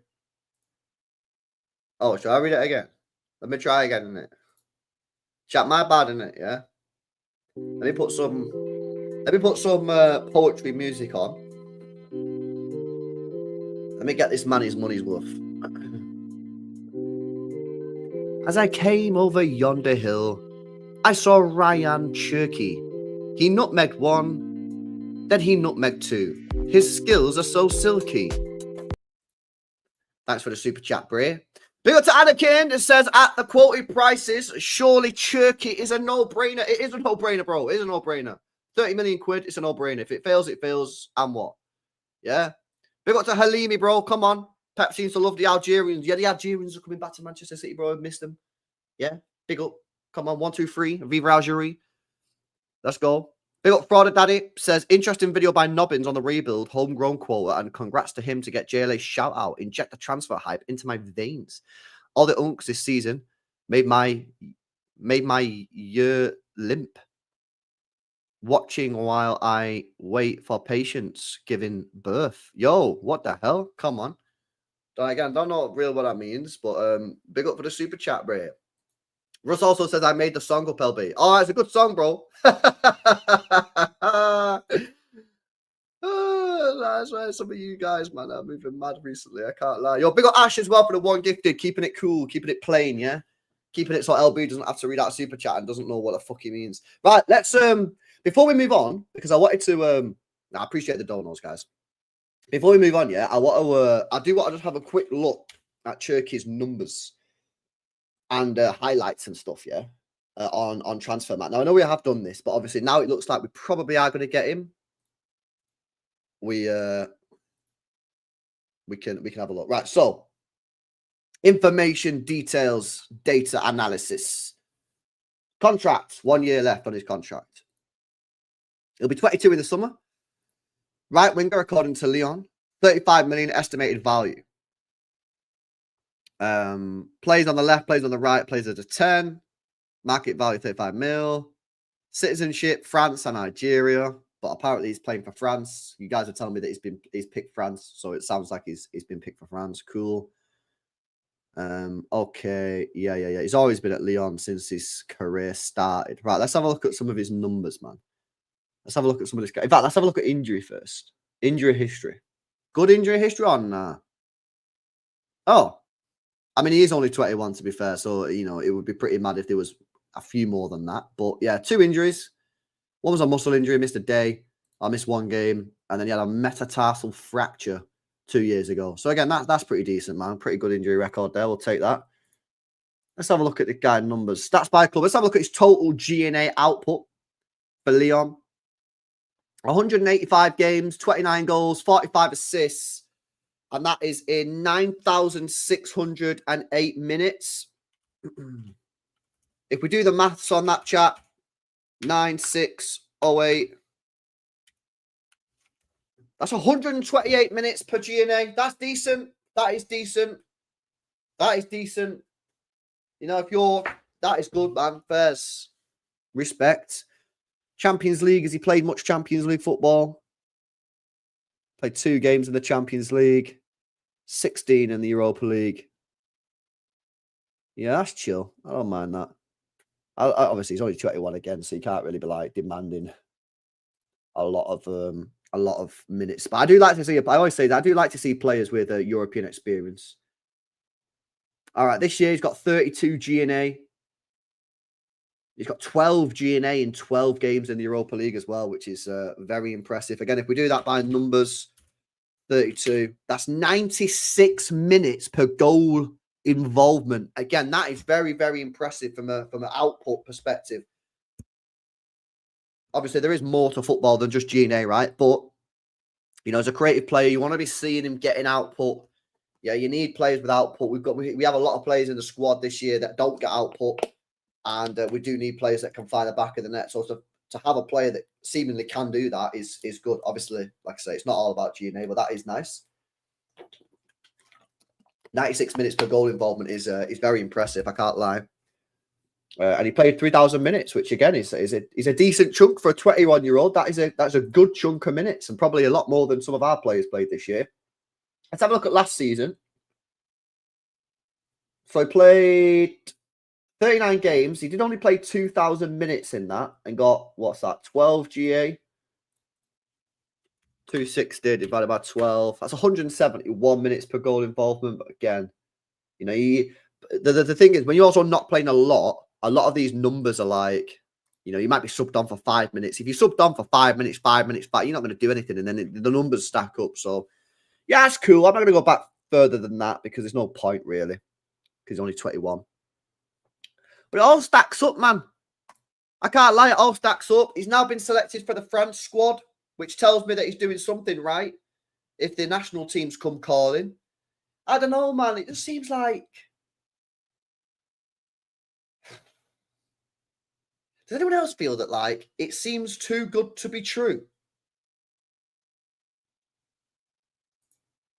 Oh, should I read it again? Let me try again, innit? Chat, my bad, innit, yeah? Let me put some poetry music on. Let me get this man his money's worth. As I came over yonder hill, I saw Rayan Cherki. He nutmegged one, then he nutmegged two. His skills are so silky. Thanks for the super chat, Bray. Big up to Anakin. It says, at the quoted prices, surely Cherki is a no-brainer. It is a no-brainer, bro. It is a no-brainer. 30 million quid, it's a no-brainer. If it fails, it fails. And what? Yeah. Big up to Halimi, bro. Come on. Pep seems to love the Algerians. Yeah, the Algerians are coming back to Manchester City, bro. I've missed them. Yeah. Big up. Come on. 1, 2, 3. Viva Algeria. Let's go. Big up Frauder Daddy. Says, interesting video by Nobbins on the rebuild, homegrown quota, and congrats to him to get JLA shout out. Inject the transfer hype into my veins. All the unks this season made my year limp. Watching while I wait for patience giving birth. Yo, what the hell? Come on. Don't know real what that means, but big up for the super chat, bro. Russ also says I made the song up, LB. Oh, it's a good song, bro. That's right. Some of you guys, man, are moving mad recently. I can't lie. Yo, big up Ash as well for the one gifted, keeping it cool, keeping it plain, yeah? Keeping it so LB doesn't have to read out super chat and doesn't know what the fuck he means. Right, let's before we move on, because I wanted to I appreciate the donos, guys. Before we move on, yeah, I do want to just have a quick look at Cherki's numbers and highlights and stuff, yeah, on transfer mat. Now I know we have done this, but obviously now it looks like we probably are going to get him. We can have a look. Right, so Information, details, data analysis. Contract, 1 year left on his contract. He'll be 22 in the summer. Right winger, according to Leon, 35 million estimated value. Plays on the left, plays on the right, plays as a 10. Market value 35 mil. Citizenship, France and Nigeria. But apparently he's playing for France. You guys are telling me that he's picked France, so it sounds like he's been picked for France. Cool. Okay. Yeah. He's always been at Lyon since his career started. Right, let's have a look at some of his numbers, man. Let's have a look at some of this guy. In fact, let's have a look at injury first. Injury history. Good injury history on Oh. I mean, he is only 21, to be fair, so, you know, it would be pretty mad if there was a few more than that. But, yeah, 2 injuries. One was a muscle injury, missed a day. I missed 1 game. And then he had a metatarsal fracture 2 years ago. So, again, that's pretty decent, man. Pretty good injury record there. We'll take that. Let's have a look at the guy numbers. Stats by club. Let's have a look at his total GNA output for Lyon. 185 games, 29 goals, 45 assists. And that is in 9,608 minutes. If we do the maths on that, chat, 9,608. That's 128 minutes per GNA. That's decent. That is decent. That is decent. You know, that is good, man. Fairs. Respect. Champions League. Has he played much Champions League football? Played 2 games in the Champions League. 16 in the Europa League. Yeah, that's chill. I don't mind that. Obviously, he's only 21 again, so you can't really be like demanding a lot of minutes. But I do like to see. I always say that I do like to see players with a European experience. All right, this year he's got 32 GNA. He's got 12 GNA in 12 games in the Europa League as well, which is very impressive. Again, if we do that by numbers, 32, that's 96 minutes per goal involvement. Again, that is very, very impressive from an output perspective. Obviously, there is more to football than just GNA, right? But, you know, as a creative player, you want to be seeing him getting output. Yeah, you need players with output. We have a lot of players in the squad this year that don't get output. And we do need players that can find the back of the net. So to have a player that seemingly can do that is good. Obviously, like I say, it's not all about GNA, but that is nice. 96 minutes per goal involvement is very impressive. I can't lie. And he played 3,000 minutes, which again is a decent chunk for a 21-year-old. That's a good chunk of minutes, and probably a lot more than some of our players played this year. Let's have a look at last season. So he played 39 games. He did only play 2,000 minutes in that and got, what's that, 12 GA? 260 divided by 12. That's 171 minutes per goal involvement. But again, you know, the thing is, when you're also not playing a lot of these numbers are like, you know, you might be subbed on for 5 minutes. If you subbed on for 5 minutes, you're not going to do anything. And then the numbers stack up. So, yeah, it's cool. I'm not going to go back further than that because there's no point, really, because he's only 21. But it all stacks up, man. I can't lie, it all stacks up. He's now been selected for the France squad, which tells me that he's doing something right. If the national teams come calling. I don't know, man. It just seems like... Does anyone else feel that, like, it seems too good to be true?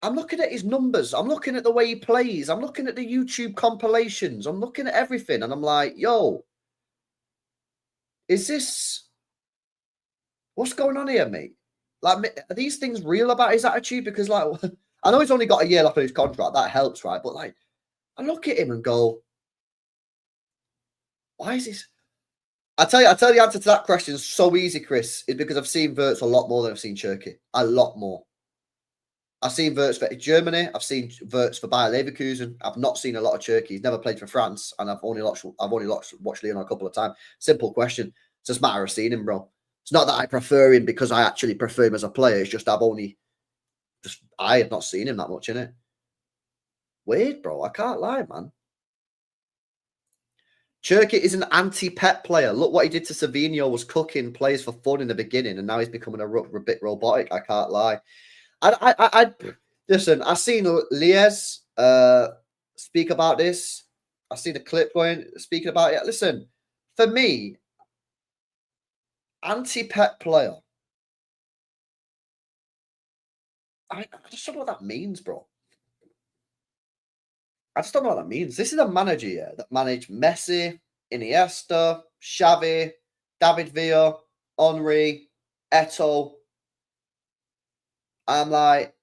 I'm looking at his numbers. I'm looking at the way he plays. I'm looking at the YouTube compilations. I'm looking at everything. And I'm like, yo, is this... What's going on here, mate? Like, are these things real about his attitude? Because, like, I know he's only got a year left on his contract. That helps, right? But, like, I look at him and go, why is this... I tell you the answer to that question is so easy, Chris, is because I've seen Wirtz a lot more than I've seen Cherki. A lot more. I've seen Wirtz for Germany. I've seen Wirtz for Bayer Leverkusen. I've not seen a lot of Cherki. He's never played for France, and I've only watched Leon a couple of times. Simple question. It's just a matter of seeing him, bro. It's not that I prefer him because I actually prefer him as a player. It's just I have not seen him that much, innit? Weird, bro. I can't lie, man. Cherki is an anti-pet player. Look what he did to Savinho, was cooking players for fun in the beginning, and now he's becoming a bit robotic. I can't lie. I listen. I've seen Lies speak about this. I see the clip going, speaking about it. Listen, for me, anti-Pep player. I just don't know what that means, bro. I just don't know what that means. This is a manager, yeah, that managed Messi, Iniesta, Xavi, David Villa, Henry, Eto'o. I'm like,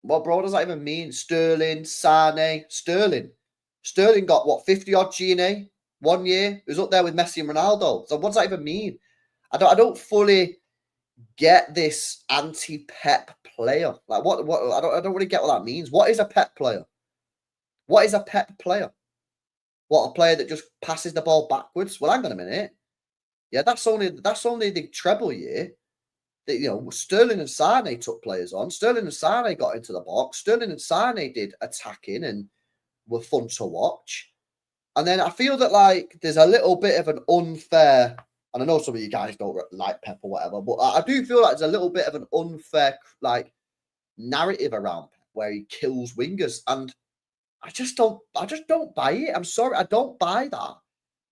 well, bro, what does that even mean? Sterling, Sane, Sterling. Sterling got, what, 50-odd G&A 1 year? It was up there with Messi and Ronaldo. So what does that even mean? I don't fully get this anti-Pep player. Like, what I don't really get what that means. What is a Pep player? What is a Pep player? What, a player that just passes the ball backwards? Well, hang on a minute. Yeah, that's only the treble year. That, you know, Sterling and Sane took players on. Sterling and Sane got into the box. Sterling and Sane did attacking and were fun to watch. And then I feel that, like, there's a little bit of an unfair, and I know some of you guys don't like Pep or whatever, but I do feel like there's a little bit of an unfair, like, narrative around Pep where he kills wingers. And I just don't buy it. I'm sorry, I don't buy that.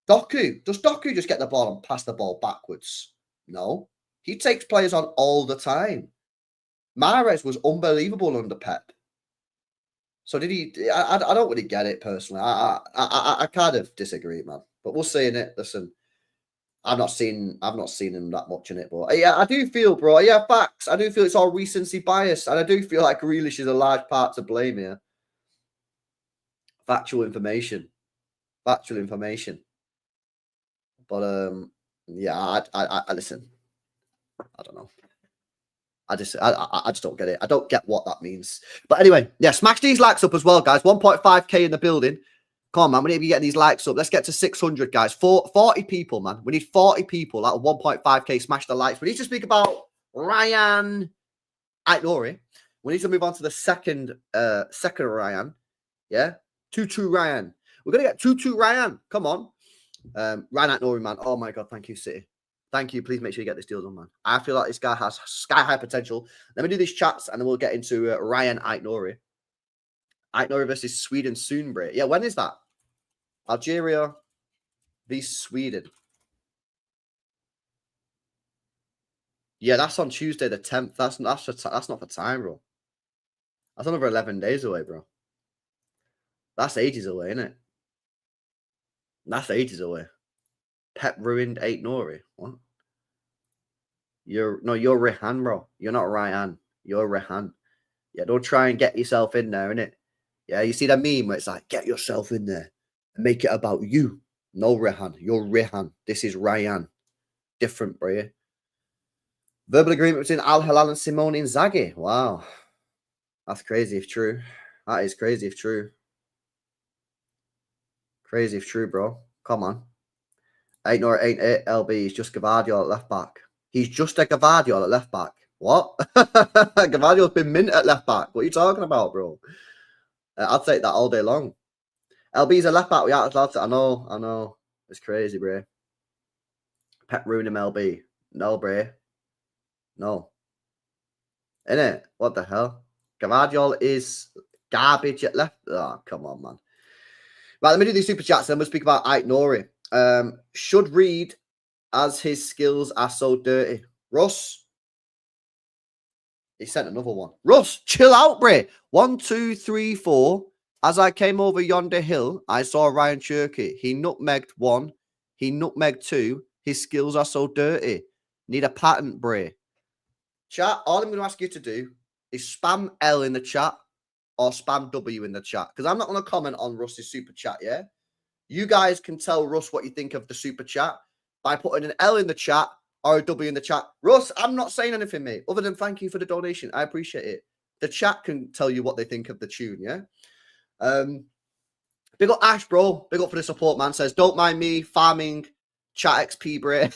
Does Doku just get the ball and pass the ball backwards? No. He takes players on all the time. Mahrez was unbelievable under Pep. So did he? I don't really get it personally. I kind of disagree, man. But we'll see in it. Listen, I've not seen him that much in it, but yeah, I do feel, bro. Yeah, facts. I do feel it's all recency bias, and I do feel like Grealish is a large part to blame here. Factual information. But yeah, I listen. I don't know. I just don't get it. I don't get what that means. But anyway, yeah, smash these likes up as well, guys. 1.5k in the building. Come on, man. We need to be getting these likes up. Let's get to 600, guys. 40 people, man. We need 40 people out of 1.5k. Smash the likes. We need to speak about Rayan Cherki. We need to move on to the second Rayan. Yeah? 2-2 Rayan. We're going to get 2-2 Rayan. Come on. Rayan Cherki, man. Oh, my God. Thank you, City. Thank you. Please make sure you get this deal done, man. I feel like this guy has sky-high potential. Let me do these chats, and then we'll get into Rayan Cherki. Cherki versus Sweden soon, bro. Yeah, when is that? Algeria v Sweden. Yeah, that's on Tuesday the 10th. That's not for time, bro. That's another 11 days away, bro. That's ages away, isn't it? That's ages away. Pep ruined Cherki. What? You're Rehan, bro. You're not Ryan. You're Rehan. Yeah, don't try and get yourself in there, innit? Yeah, you see that meme where it's like, get yourself in there and make it about you. No, Rehan. You're Rehan. This is Rayan. Different, bro. Verbal agreement between Al Hilal and Simone Inzaghi. Wow. That's crazy if true. That is crazy if true. Crazy if true, bro. Come on. Ain't it. LB. He's just Gavardio at left back. He's just a Gavardio at left back. What? Gavardio's been mint at left back. What are you talking about, bro? I'll take that all day long. LB's a left back. I know. It's crazy, bro. Pep ruined him, LB. No, bro. No. Innit? What the hell? Gavardio is garbage at left. Oh, come on, man. Right, let me do these super chats, then we'll speak about Cherki. Should read as his skills are so dirty. Russ. He sent another one. Russ, chill out, bre. 1, 2, 3, 4. As I came over yonder hill, I saw Rayan Cherki. He nutmegged 1. He nutmegged 2. His skills are so dirty. Need a patent, bre. Chat, all I'm going to ask you to do is spam L in the chat or spam W in the chat. Because I'm not going to comment on Russ's super chat, yeah? You guys can tell Russ what you think of the super chat by putting an L in the chat or a W in the chat. Russ, I'm not saying anything, mate, other than thank you for the donation. I appreciate it. The chat can tell you what they think of the tune, yeah? Big up Ash, bro. Big up for the support, man. Says, don't mind me farming chat XP, bro.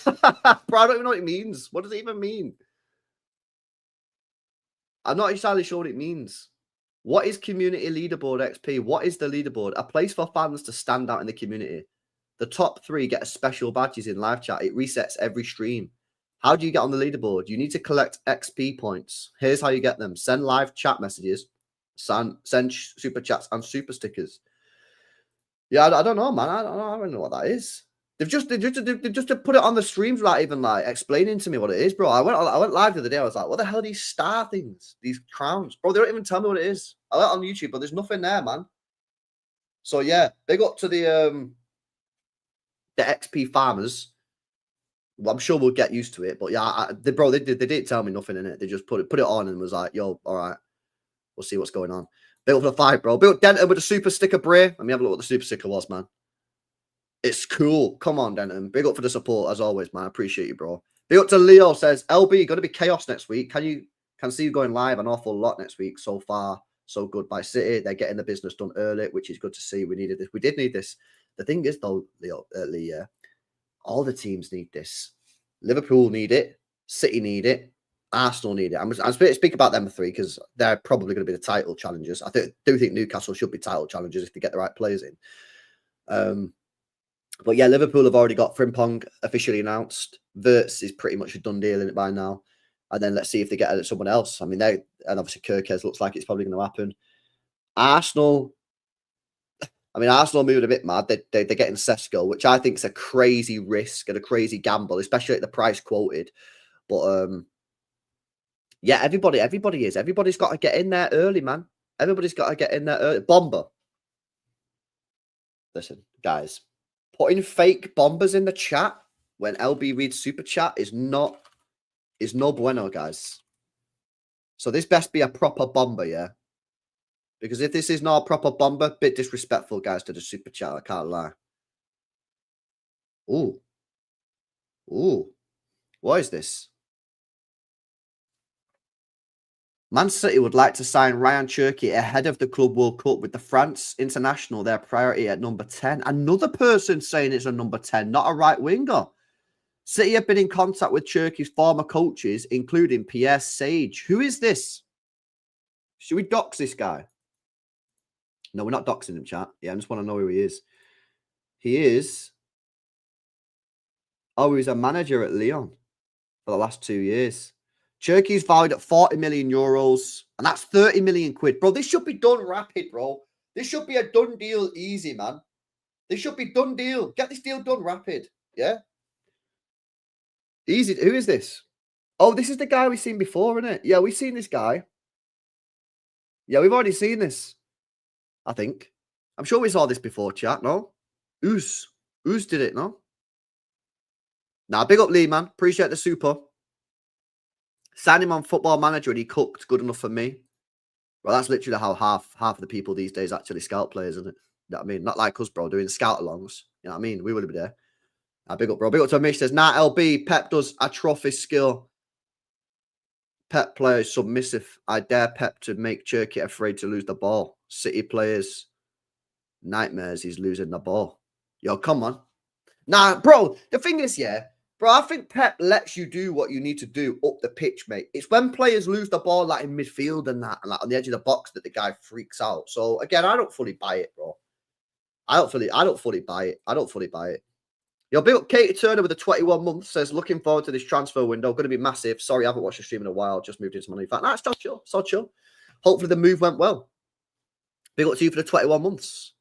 Bro, I don't even know what it means. What does it even mean? I'm not entirely sure what it means. What is community leaderboard XP? What is the leaderboard? A place for fans to stand out in the community. The top 3 get a special badges in live chat. It resets every stream. How do you get on the leaderboard? You need to collect XP points. Here's how you get them. Send live chat messages. Send super chats and super stickers. Yeah, I don't know, man. I don't know what that is. They've just put it on the streams without even like explaining to me what it is, bro. I went live the other day. I was like, what the hell are these star things? These crowns, bro. They don't even tell me what it is. I went on YouTube, but there's nothing there, man. So yeah, they got to the XP farmers. Well, I'm sure we'll get used to it, but yeah, they didn't tell me nothing in it. They just put it on and was like, yo, all right, we'll see what's going on. Built for the fight, bro. Built Denton with a super sticker, Bray. Let me have a look what the super sticker was, man. It's cool. Come on, Denton. Big up for the support as always, man. I appreciate you, bro. Big up to Leo says, LB, going to be chaos next week. Can see you going live an awful lot next week. So far, so good by City. They're getting the business done early, which is good to see. We needed this. We did need this. The thing is, though, Leo, all the teams need this. Liverpool need it. City need it. Arsenal need it. I'm speaking about them three because they're probably going to be the title challengers. I do think Newcastle should be title challengers if they get the right players in. But yeah, Liverpool have already got Frimpong officially announced. Wirtz is pretty much a done deal in it by now. And then let's see if they get someone else. I mean, and obviously Kirkes looks like it's probably going to happen. Arsenal moved a bit mad. They're getting Sesko, which I think is a crazy risk and a crazy gamble, especially at the price quoted. But yeah, everybody is. Everybody's got to get in there early, man. Everybody's got to get in there early. Bomber. Listen, guys. Putting fake bombers in the chat when LB reads super chat is no bueno, guys. So this best be a proper bomber, yeah? Because if this is not a proper bomber, bit disrespectful, guys, to the super chat. I can't lie. Ooh. What is this? Man City would like to sign Rayan Cherki ahead of the Club World Cup with the France international their priority at number 10. Another person saying it's a number 10, not a right winger. City have been in contact with Cherki's former coaches, including Pierre Sage. Who is this? Should we dox this guy? No, we're not doxing him, chat. Yeah, I just want to know who he is. He is... Oh, he's a manager at Lyon for the last 2 years. Cherki's valued at 40 million euros, and that's 30 million quid. Bro, this should be done rapid, bro. This should be a done deal easy, man. This should be done deal. Get this deal done rapid. Yeah? Easy. Who is this? Oh, this is the guy we've seen before, isn't it? Yeah, we've seen this guy. Yeah, we've already seen this. I think. I'm sure we saw this before, chat, no? Oos did it, no? Nah, big up Lee, man. Appreciate the super. Signed him on Football Manager and he cooked. Good enough for me. Well, that's literally how half of the people these days actually scout players, isn't it? You know what I mean? Not like us, bro, doing scout-alongs. You know what I mean? We would be there. Big up, bro. Big up to Mish. Says, nah, LB, Pep does atrophy skill. Pep players submissive. I dare Pep to make Cherki afraid to lose the ball. City players, nightmares. He's losing the ball. Yo, come on. Nah, bro, the thing is, yeah, bro, I think Pep lets you do what you need to do up the pitch, mate. It's when players lose the ball, like in midfield and that, and like on the edge of the box, that the guy freaks out. So again, I don't fully buy it, bro. I don't fully buy it. Yo, big up Katie Turner with the 21 months says, looking forward to this transfer window. Going to be massive. Sorry, I haven't watched the stream in a while. Just moved into my new flat. Nah, it's so chill. So chill. Hopefully the move went well. Big up to you for the 21 months.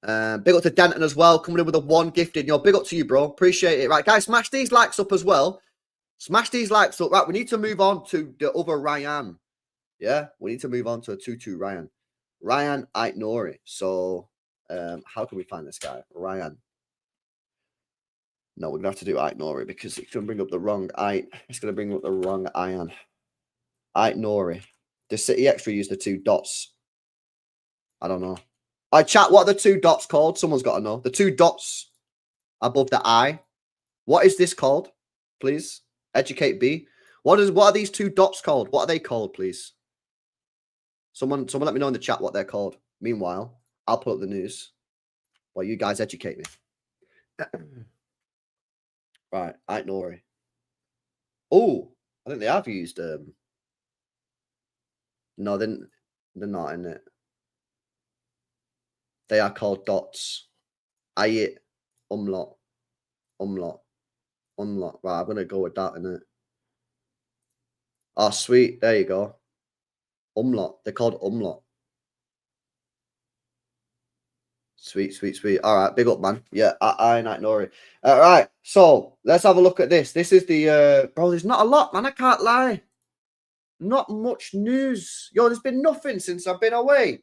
Big up to Denton as well, coming in with a 1 gifted. Yo, big up to you, bro. Appreciate it. Right, guys, smash these likes up as well. Smash these likes up. Right, we need to move on to the other Rayan. Yeah, we need to move on to a 2-2 Rayan. Rayan Aitnori. So, how can we find this guy? Rayan. No, we're going to have to do Aitnori because it's going to bring up the wrong It's going to bring up the wrong Ian. Aitnori. Does City Extra use the 2 dots? I don't know. Chat, what are the 2 dots called? Someone's got to know. The 2 dots above the I. What is this called? Please. Educate B. What are these 2 dots called? What are they called, please? Someone let me know in the chat what they're called. Meanwhile, I'll put up the news while you guys educate me. Right, Aitnori. Oh, I think they have used no, they're not in it. They are called dots. Ayit, umlaut. Right, I'm gonna go with that in it. Oh, sweet. There you go. Umlaut. They're called Umlaut. Sweet, sweet, sweet. All right, big up, man. Yeah, I Night Nori. All right, so let's have a look at this. This is the bro. There's not a lot, man. I can't lie. Not much news. Yo, there's been nothing since I've been away,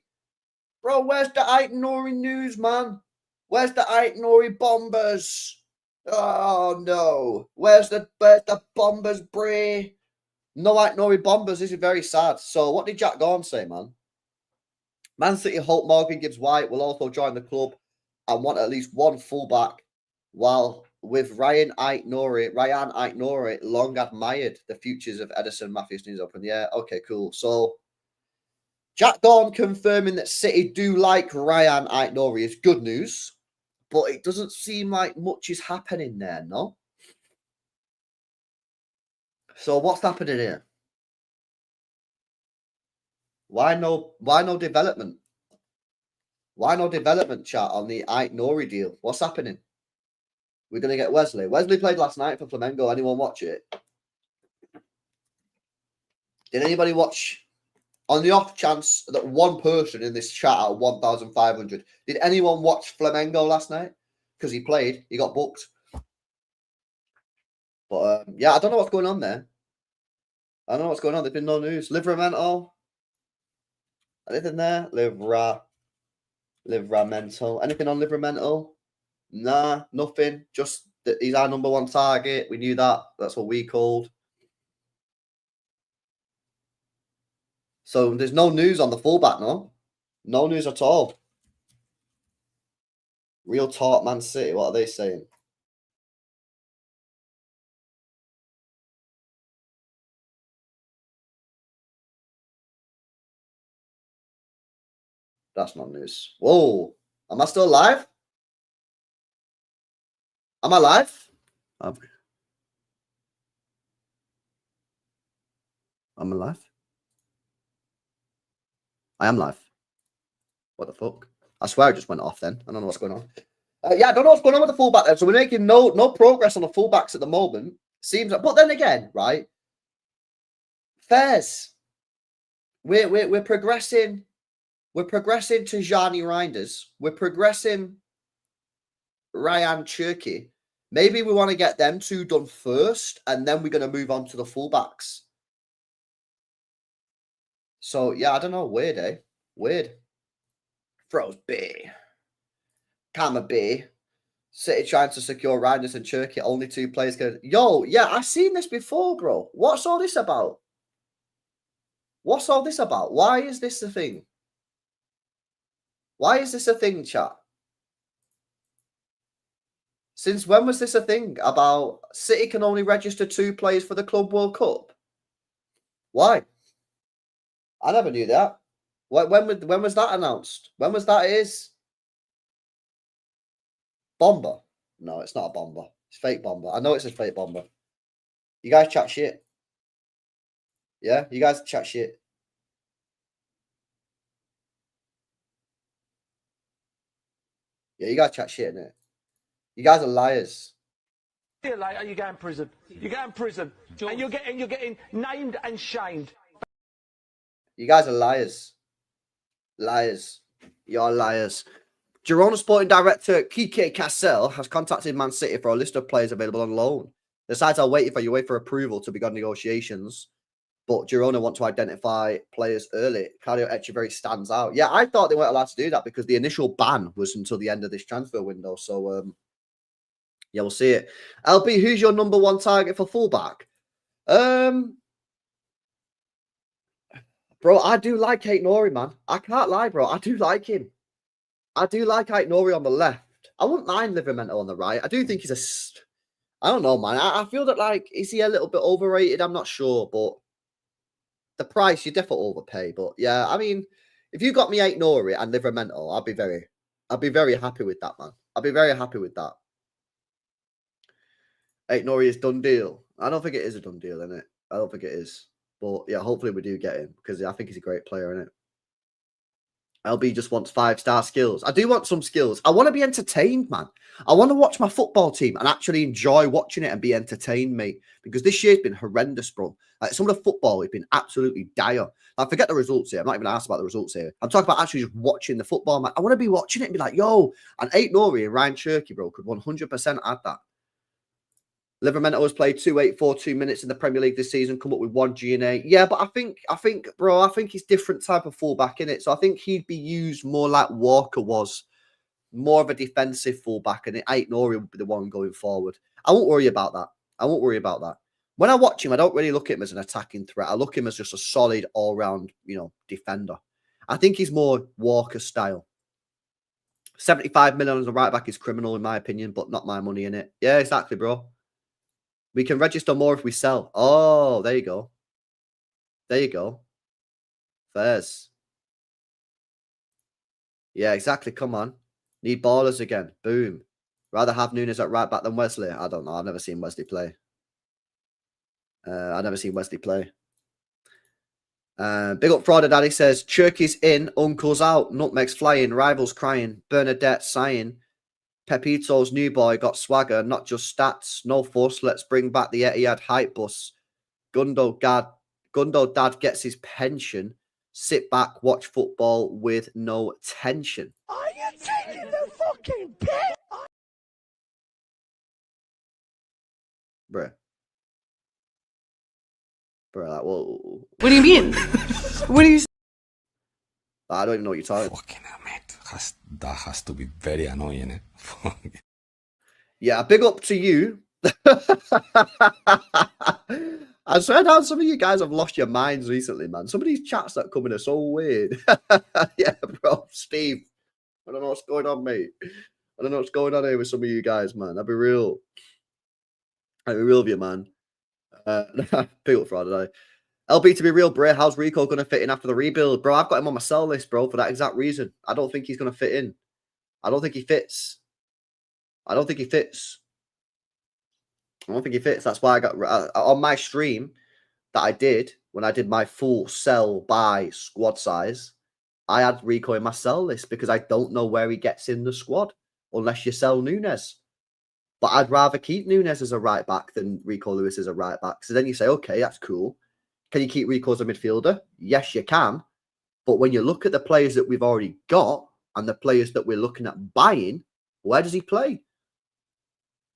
bro. Where's the Night Nori news, man? Where's the Night Nori bombers? Oh no. Where's the bombers, Bray? No Night Nori bombers. This is very sad. So, what did Jack Gorn say, man? Man City hope Morgan Gibbs White will also join the club and want at least one fullback, while with Rayan Cherki long admired the futures of Ederson, Matthews, News Open. Yeah, okay, cool. So Jack Dawn confirming that City do like Rayan Cherki is good news, but it doesn't seem like much is happening there, no? So what's happening here? Why no development? Why no development chat on the Cherki deal? What's happening? We're going to get Wesley. Wesley played last night for Flamengo. Anyone watch it? Did anybody watch? On the off chance that one person in this chat at 1,500, did anyone watch Flamengo last night? Because he played. He got booked. But, yeah, I don't know what's going on there. I don't know what's going on. There's been no news. Livramento. Anything there? Livramento. Anything on Livramento? Nah, nothing. Just that he's our number one target. We knew that. That's what we called. So there's no news on the fullback, no? No news at all. Real talk, Man City. What are they saying? That's not news. Whoa. Am I still live? Am I live? I'm alive. I am live. What the fuck? I swear it just went off then. I don't know what's going on. Yeah, I don't know what's going on with the fullback there. So we're making no progress on the fullbacks at the moment. Seems like, but then again, right? Fairs. We're progressing. We're progressing to Tijani Reijnders. We're progressing Rayan Cherki. Maybe we want to get them two done first, and then we're going to move on to the fullbacks. So, yeah, I don't know. Weird, eh? Weird. Throws B. Comma B. City trying to secure Reijnders and Cherki. Only two players can... Yo, yeah, I've seen this before, bro. What's all this about? What's all this about? Why is this a thing? Why is this a thing, chat? Since when was this a thing about City can only register two players for the Club World Cup? Why? I never knew that. When was that announced? When was that? It is Bomber. No, it's not a bomber. It's fake bomber. I know it's a fake bomber. You guys chat shit. Yeah, you guys chat shit. Yeah, you guys chat shit, innit? You guys are liars. Later, you go in prison. You go in prison, and you're getting named and shamed. You guys are liars. Liars. You're liars. Girona Sporting Director Kike Cassel has contacted Man City for a list of players available on loan. The sides are waiting for UEFA approval to begin negotiations, but Girona want to identify players early. Karl Echeverri stands out. Yeah, I thought they weren't allowed to do that because the initial ban was until the end of this transfer window. So, yeah, we'll see it. LB, who's your number one target for fullback? Bro, I do like Kate Nori, man. I can't lie, bro. I do like him. I do like Kate Nori on the left. I wouldn't mind Livramento on the right. I do think he's I don't know, man. I feel that, like, is he a little bit overrated? I'm not sure, but the price, you definitely overpay. But, yeah, I mean, if you got me Nori and Livramento, I'd be very happy with that, man. I'd be very happy with that. Nori is done deal. I don't think it is a done deal, innit? I don't think it is. But, yeah, hopefully we do get him because I think he's a great player, innit? LB just wants 5-star skills. I do want some skills. I want to be entertained, man. I want to watch my football team and actually enjoy watching it and be entertained, mate. Because this year's been horrendous, bro. Like, some of the football has been absolutely dire. Like, forget the results here. I'm not even asked about the results here. I'm talking about actually just watching the football, man. I want to be watching it and be like, yo, and Aït-Nouri and Rayan Cherki, bro, could 100% add that. Livermento has played 2,842 minutes in the Premier League this season, come up with 1 GNA. Yeah, but I think, bro, I think he's different type of fullback in it. So I think he'd be used more like Walker was, more of a defensive fullback, and Aït-Nouri would be the one going forward. I won't worry about that. I won't worry about that. When I watch him, I don't really look at him as an attacking threat. I look at him as just a solid all-round, defender. I think he's more Walker style. 75 million as a right back is criminal in my opinion, but not my money in it. Yeah, exactly, bro. We can register more if we sell. Oh, there you go. There you go. Fairs. Yeah, exactly. Come on. Need ballers again. Boom. Rather have Nunes at right back than Wesley. I don't know. I've never seen Wesley play. I've never seen Wesley play. Big up Frauder Daddy says, Cherki's in, Uncle's out, Nutmeg's flying, Rivals crying, Bernadette sighing. Pepito's new boy got swagger, not just stats. No fuss. Let's bring back the Etihad hype bus. Gundo dad gets his pension. Sit back, watch football with no tension. Are you taking the fucking piss? Bruh. Like, whoa. What do you mean? What do you? I don't even know what you're talking about. Fucking hell, mate. That has to be very annoying, eh? Yeah, big up to you. I swear down, some of you guys have lost your minds recently, man. Some of these chats that come in are so weird. Yeah, bro, Steve. I don't know what's going on, mate. I don't know what's going on here with some of you guys, man. I'll be real. I'll be real with you, man. Big up Friday. LB, to be real, Bray, how's Rico going to fit in after the rebuild? Bro, I've got him on my sell list, bro, for that exact reason. I don't think he's going to fit in. I don't think he fits. I don't think he fits. That's why I got on my stream that I did when I did my full sell buy squad size. I had Rico in my sell list because I don't know where he gets in the squad unless you sell Nunes. But I'd rather keep Nunes as a right back than Rico Lewis as a right back. So then you say, okay, that's cool. Can you keep Rico as a midfielder? Yes, you can. But when you look at the players that we've already got and the players that we're looking at buying, where does he play?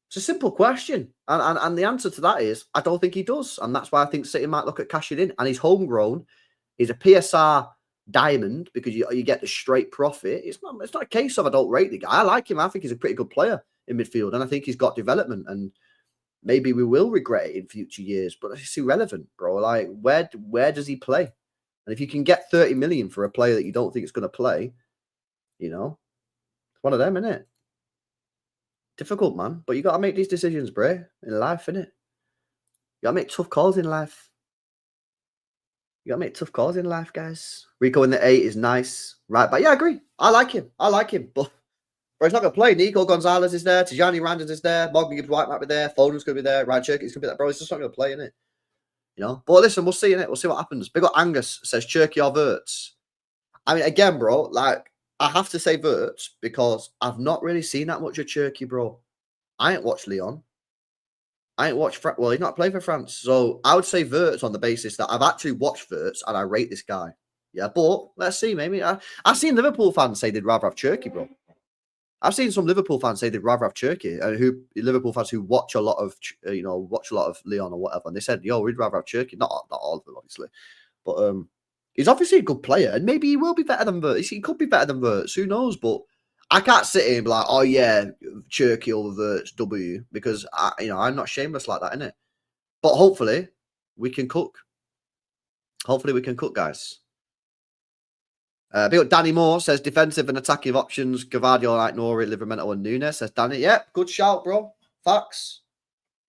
It's a simple question. And the answer to that is, I don't think he does. And that's why I think City might look at cashing in. And he's homegrown. He's a PSR diamond because you get the straight profit. It's not a case of I don't rate the guy. I like him. I think he's a pretty good player in midfield. And I think he's got development. And maybe we will regret it in future years. But it's irrelevant, bro. Like, where does he play? And if you can get 30 million for a player that you don't think is going to play, it's one of them, isn't it? Difficult, man. But you got to make these decisions, Bray, in life, innit? You got to make tough calls in life. Guys. Rico in the 8 is nice. Right, but yeah, I agree. I like him. But he's not going to play. Nico Gonzalez is there. Tijani Reijnders is there. Morgan Gibbs-White might be there. Foden's going to be there. Rayan Cherki is going to be there. Bro, he's just not going to play, innit? But listen, we'll see, innit? We'll see what happens. Big up Angus says Cherki or Wirtz. I mean, again, bro, like, I have to say Wirtz because I've not really seen that much of Cherki, bro. I ain't watched Lyon. I ain't watched... Well, he's not playing for France. So I would say Wirtz on the basis that I've actually watched Wirtz and I rate this guy. Yeah, but let's see, maybe. I've seen Liverpool fans say they'd rather have Cherki, bro. I've seen some Liverpool fans say they'd rather have Cherki, and Liverpool fans who watch a lot of, Lyon or whatever, and they said, "Yo, we'd rather have Cherki." Not all of them, obviously, but he's obviously a good player, and maybe he will be better than Wirtz. He could be better than Wirtz. Who knows? But I can't sit here and be like, "Oh yeah, Cherki over Wirtz, W," because I'm not shameless like that, innit? But hopefully we can cook. Guys. Big up Danny Moore says defensive and attacking options. Gavardio, Aït-Nouri, Livramento, and Nunes. Says Danny. Yeah, good shout, bro. Facts.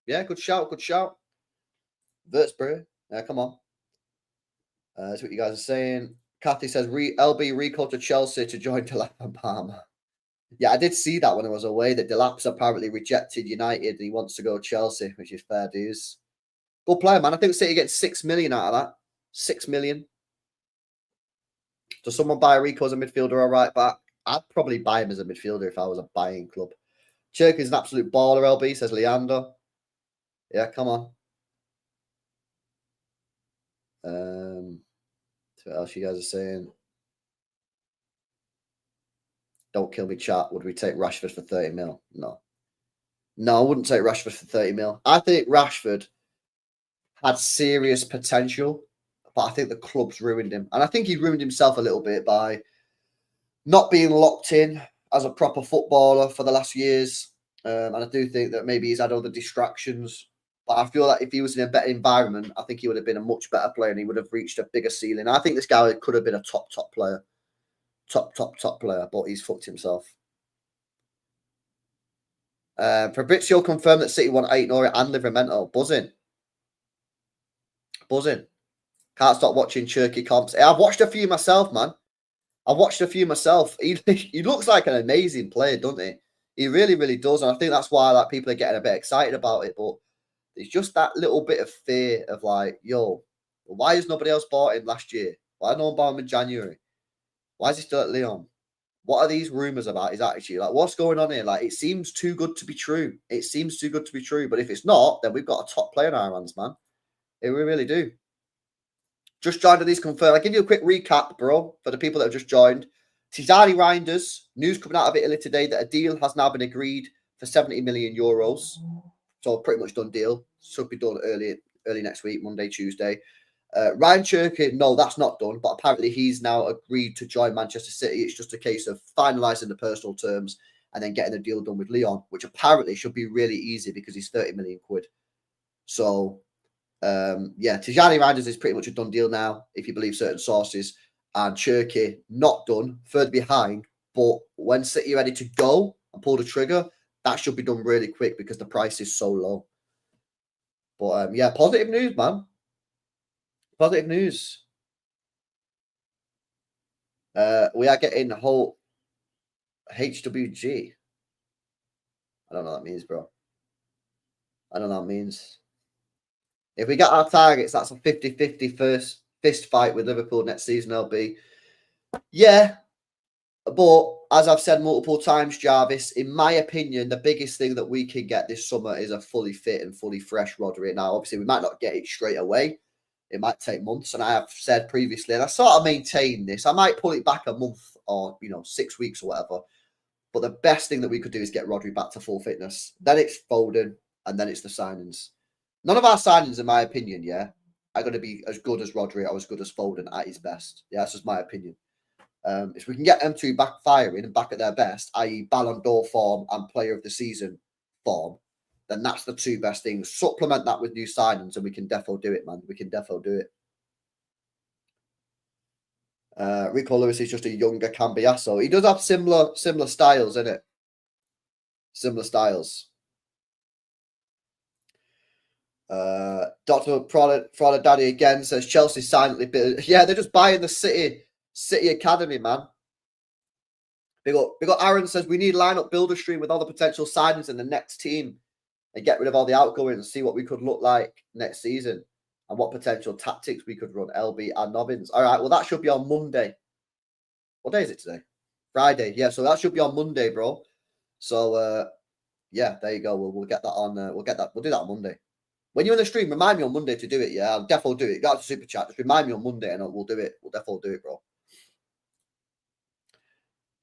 Yeah, good shout. Wirtz, bro. Yeah, come on. That's what you guys are saying. Kathy says LB Rico to Chelsea to join Delap and Palmer. Yeah, I did see that when I was away. That Delap's apparently rejected United and he wants to go Chelsea, which is fair dues. Good player, man. I think City gets 6 million out of that. 6 million. Does someone buy Rico as a midfielder or right back? I'd probably buy him as a midfielder if I was a buying club. Cherki's an absolute baller, LB, says Leander. Yeah, come on. What else you guys are saying? Don't kill me, chat. Would we take Rashford for 30 mil? No. No, I wouldn't take Rashford for 30 mil. I think Rashford had serious potential, but I think the club's ruined him. And I think he ruined himself a little bit by not being locked in as a proper footballer for the last years. And I do think that maybe he's had other distractions. But I feel like if he was in a better environment, I think he would have been a much better player and he would have reached a bigger ceiling. I think this guy could have been a top player. Top player, but he's fucked himself. Fabrizio confirmed that City won 8-0 and Livramento. Buzzing. Can't stop watching Cherki comps. I've watched a few myself, man. I've watched a few myself. He looks like an amazing player, doesn't he? He really, really does. And I think that's why like people are getting a bit excited about it. But it's just that little bit of fear of like, yo, why has nobody else bought him last year? Why no one bought him in January? Why is he still at Lyon? What are these rumors about his attitude? Like, what's going on here? Like, it seems too good to be true. It seems too good to be true. But if it's not, then we've got a top player in our hands, man. We really do. Just joined on these confirmed. I'll give you a quick recap, bro, for the people that have just joined. Tijani Reijnders, news coming out of Italy today that a deal has now been agreed for 70 million euros. So pretty much done deal. Should be done early next week, Monday, Tuesday. Rayan Cherki, no, that's not done. But apparently he's now agreed to join Manchester City. It's just a case of finalising the personal terms and then getting the deal done with Lyon, which apparently should be really easy because he's 30 million quid. So, yeah, Tijani Reijnders is pretty much a done deal now, if you believe certain sources. And Cherki, not done, further behind. But when City are ready to go and pull the trigger, that should be done really quick because the price is so low. But, yeah, positive news, man. Positive news. We are getting the whole HWG. I don't know what that means, bro. I don't know what that means. If we get our targets, that's a 50-50 first fist fight with Liverpool next season, LB. Yeah, but as I've said multiple times, Jarvis, in my opinion, the biggest thing that we can get this summer is a fully fit and fully fresh Rodri. Now, obviously, we might not get it straight away. It might take months, and I have said previously, and I sort of maintain this. I might pull it back a month or 6 weeks or whatever. But the best thing that we could do is get Rodri back to full fitness. Then it's Foden, and then it's the signings. None of our signings, in my opinion, are going to be as good as Rodri or as good as Foden at his best. Yeah, that's just my opinion. If we can get them two back firing and back at their best, i.e. Ballon d'Or form and Player of the Season form, then that's the two best things. Supplement that with new signings and we can defo do it, man. We can defo do it. Rico Lewis is just a younger Cambiasso. He does have similar styles, innit? Similar styles. Dr. Prada Daddy again says Chelsea silently bid. Yeah, they're just buying the City Academy, man. Big up Aaron says we need lineup builder stream with all the potential signings in the next team and get rid of all the outgoings and see what we could look like next season and what potential tactics we could run, LB and Nobbins. All right, well, that should be on Monday. What day is it today? Friday. Yeah, so that should be on Monday, bro. So, yeah, there you go. We'll get that on. We'll do that on Monday. When you're in the stream, remind me on Monday to do it. Yeah, I'll definitely do it. Go out to Super Chat. Just remind me on Monday and we'll do it. We'll definitely do it, bro.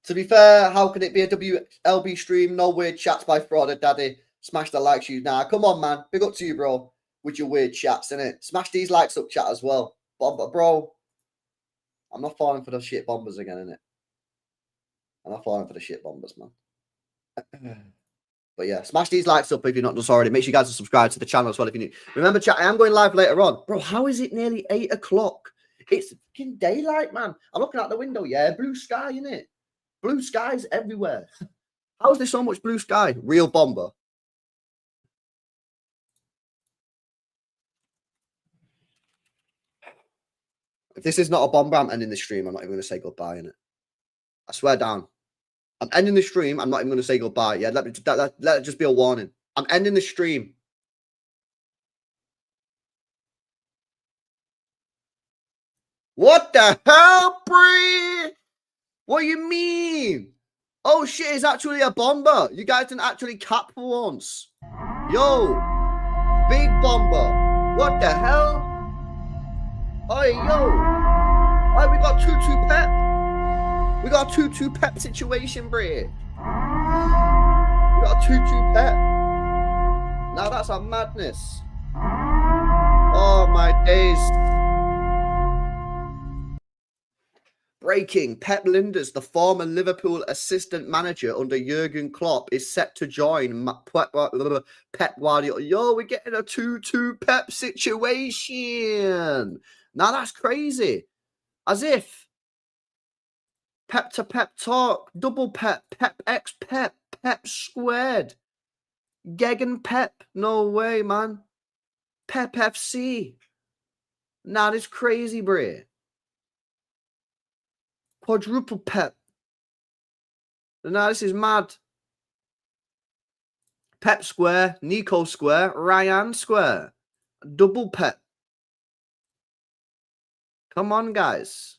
To be fair, how can it be a WLB stream? No weird chats by Fraud Daddy. Smash the likes you now. Come on, man. Big up to you, bro. With your weird chats, innit? Smash these likes up, chat, as well. But bro, I'm not falling for the shit bombers again, innit? I'm not falling for the shit bombers, man. But yeah, smash these likes up if you're not done already. Make sure you guys are subscribed to the channel as well if you need. Remember, chat, I am going live later on. Bro, how is it nearly 8 o'clock? It's fucking daylight, man. I'm looking out the window, yeah. Blue sky, innit? Blue skies everywhere. How is there so much blue sky? Real bomber. If this is not a bomber, I'm ending the stream. I'm not even going to say goodbye, innit? I swear down. I'm ending the stream. I'm not even going to say goodbye. Yeah, let it just be a warning. I'm ending the stream. What the hell, Bree? What do you mean? Oh shit, it's actually a bomber. You guys didn't actually cap for once. Yo, big bomber. What the hell? Oh, yo. Oh, we got 2-2 Pep. We got a 2-2 Pep situation, Bree. We got a 2-2 Pep. Now that's a madness. Oh my days. Breaking, Pep Linders, the former Liverpool assistant manager under Jurgen Klopp, is set to join Pep Guardiola. Yo, we're getting a 2-2 Pep situation. Now that's crazy. As if Pep to Pep talk, double Pep, Pep X Pep, Pep squared. Gegen Pep, no way, man. Pep FC. Now this crazy, Bray. Quadruple Pep. Now this is mad. Pep square, Nico square, Rayan square. Double Pep. Come on, guys.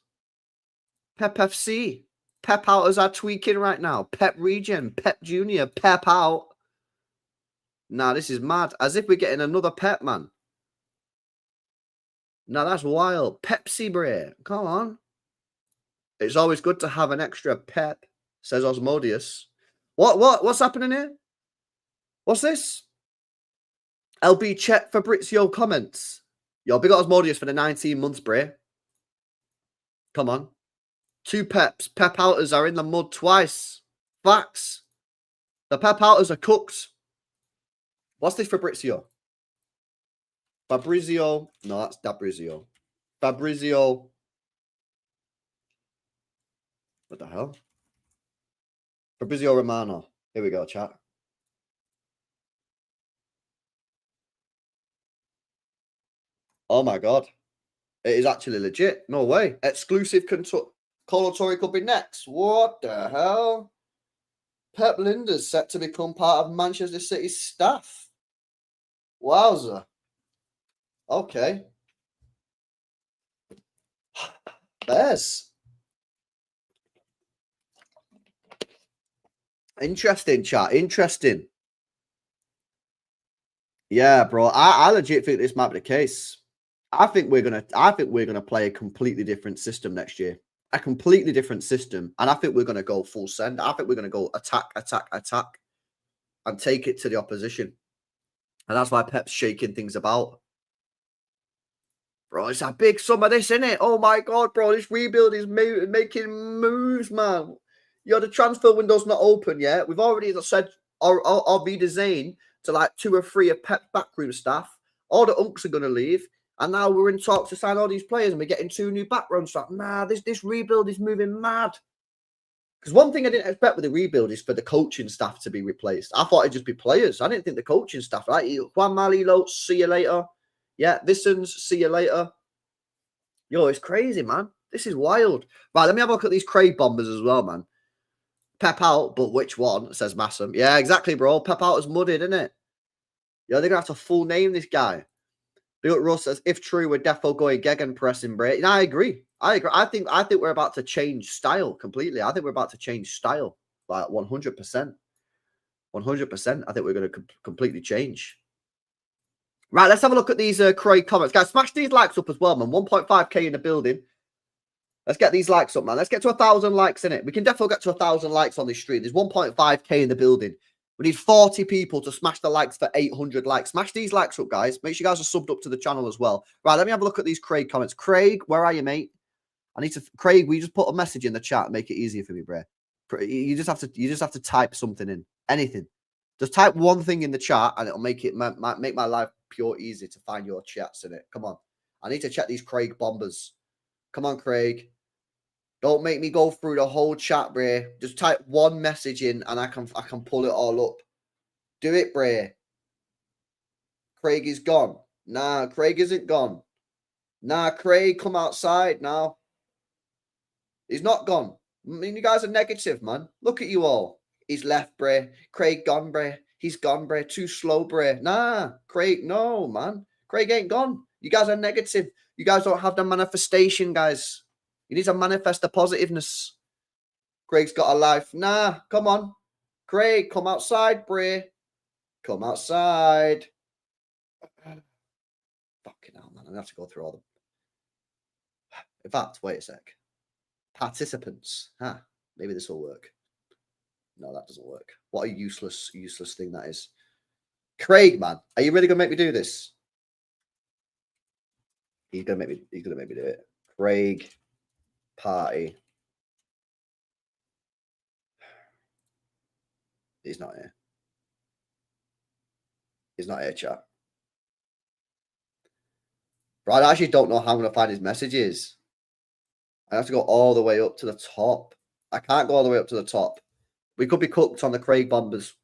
Pep FC. Pep outers are tweaking right now. Pep Regen, Pep Junior, Pep out. Nah, this is mad. As if we're getting another Pep, man. Now that's wild. Pepsi, Bray. Come on. It's always good to have an extra Pep, says Osmodius. What's happening here? What's this? LB check Fabrizio comments. Yo, big up Osmodius for the 19 months, Bray. Come on. 2 Peps. Pep outers are in the mud twice. Facts. The Pep outers are cooked. What's this, Fabrizio? Fabrizio. No, that's Dabrizio. Fabrizio. What the hell? Fabrizio Romano. Here we go, chat. Oh my God. It is actually legit. No way. Exclusive Colo Torre could be next. What the hell? Pep Linders set to become part of Manchester City's staff. Wowza. Okay. Bears. Interesting, chat. Interesting. Yeah, bro. I legit think this might be the case. I think we're gonna play a completely different system next year. A completely different system. And I think we're gonna go full send. I think we're gonna go attack, and take it to the opposition. And that's why Pep's shaking things about. Bro, it's a big summer, this, isn't it? Oh my God, bro. This rebuild is making moves, man. Yo, the transfer window's not open yet. We've already said our redesign to like 2 or 3 of Pep's backroom staff. All the unks are going to leave. And now we're in talks to sign all these players and we're getting 2 new backroom staff. Nah, this rebuild is moving mad. Because one thing I didn't expect with the rebuild is for the coaching staff to be replaced. I thought it'd just be players. I didn't think the coaching staff, right? Juan Malilo, see you later. Yeah, Vissens, see you later. Yo, it's crazy, man. This is wild. Right, let me have a look at these Craig bombers as well, man. Pep out, but which one? Says Massam. Yeah, exactly, bro. Pep out is mudded, isn't it? Yo, they're going to have to full name this guy. Big up Russ says, if true, we're defo going gegenpressing break. And I agree. I think we're about to change style completely. I think we're about to change style. Like 100%. 100%. I think we're going to completely change. Right, let's have a look at these Craig comments. Guys, smash these likes up as well, man. 1.5k in the building. Let's get these likes up, man. Let's get to 1,000 likes in it. We can definitely get to 1,000 likes on this stream. There's 1.5k in the building. We need 40 people to smash the likes for 800 likes. Smash these likes up, guys. Make sure you guys are subbed up to the channel as well. Right, let me have a look at these Craig comments. Craig, where are you, mate? Craig, will you just put a message in the chat and make it easier for me, bro? You just have to type something in. Anything. Just type one thing in the chat and it'll make my life pure easy to find your chats in it. Come on. I need to check these Craig bombers. Come on, Craig. Don't make me go through the whole chat, Bray. Just type one message in and I can pull it all up. Do it, Bray. Craig is gone. Nah, Craig isn't gone. Nah, Craig, come outside now. He's not gone. I mean, you guys are negative, man. Look at you all. He's left, Bray. Craig gone, Bray. He's gone, Bray. Too slow, Bray. Nah, Craig, no, man. Craig ain't gone. You guys are negative. You guys don't have the manifestation, guys. You need to manifest the positiveness. Craig's got a life. Nah, come on. Craig, come outside, Bray. Come outside. Fucking hell, man. I'm going to have to go through all them. In fact, wait a sec. Participants. Maybe this will work. No, that doesn't work. What a useless thing that is. Craig, man. Are you really going to make me do this? He's going to make me do it. Craig, party. He's not here. He's not here, chat. Right, I actually don't know how I'm going to find his messages. I have to go all the way up to the top. I can't go all the way up to the top. We could be cooked on the Craig bombers.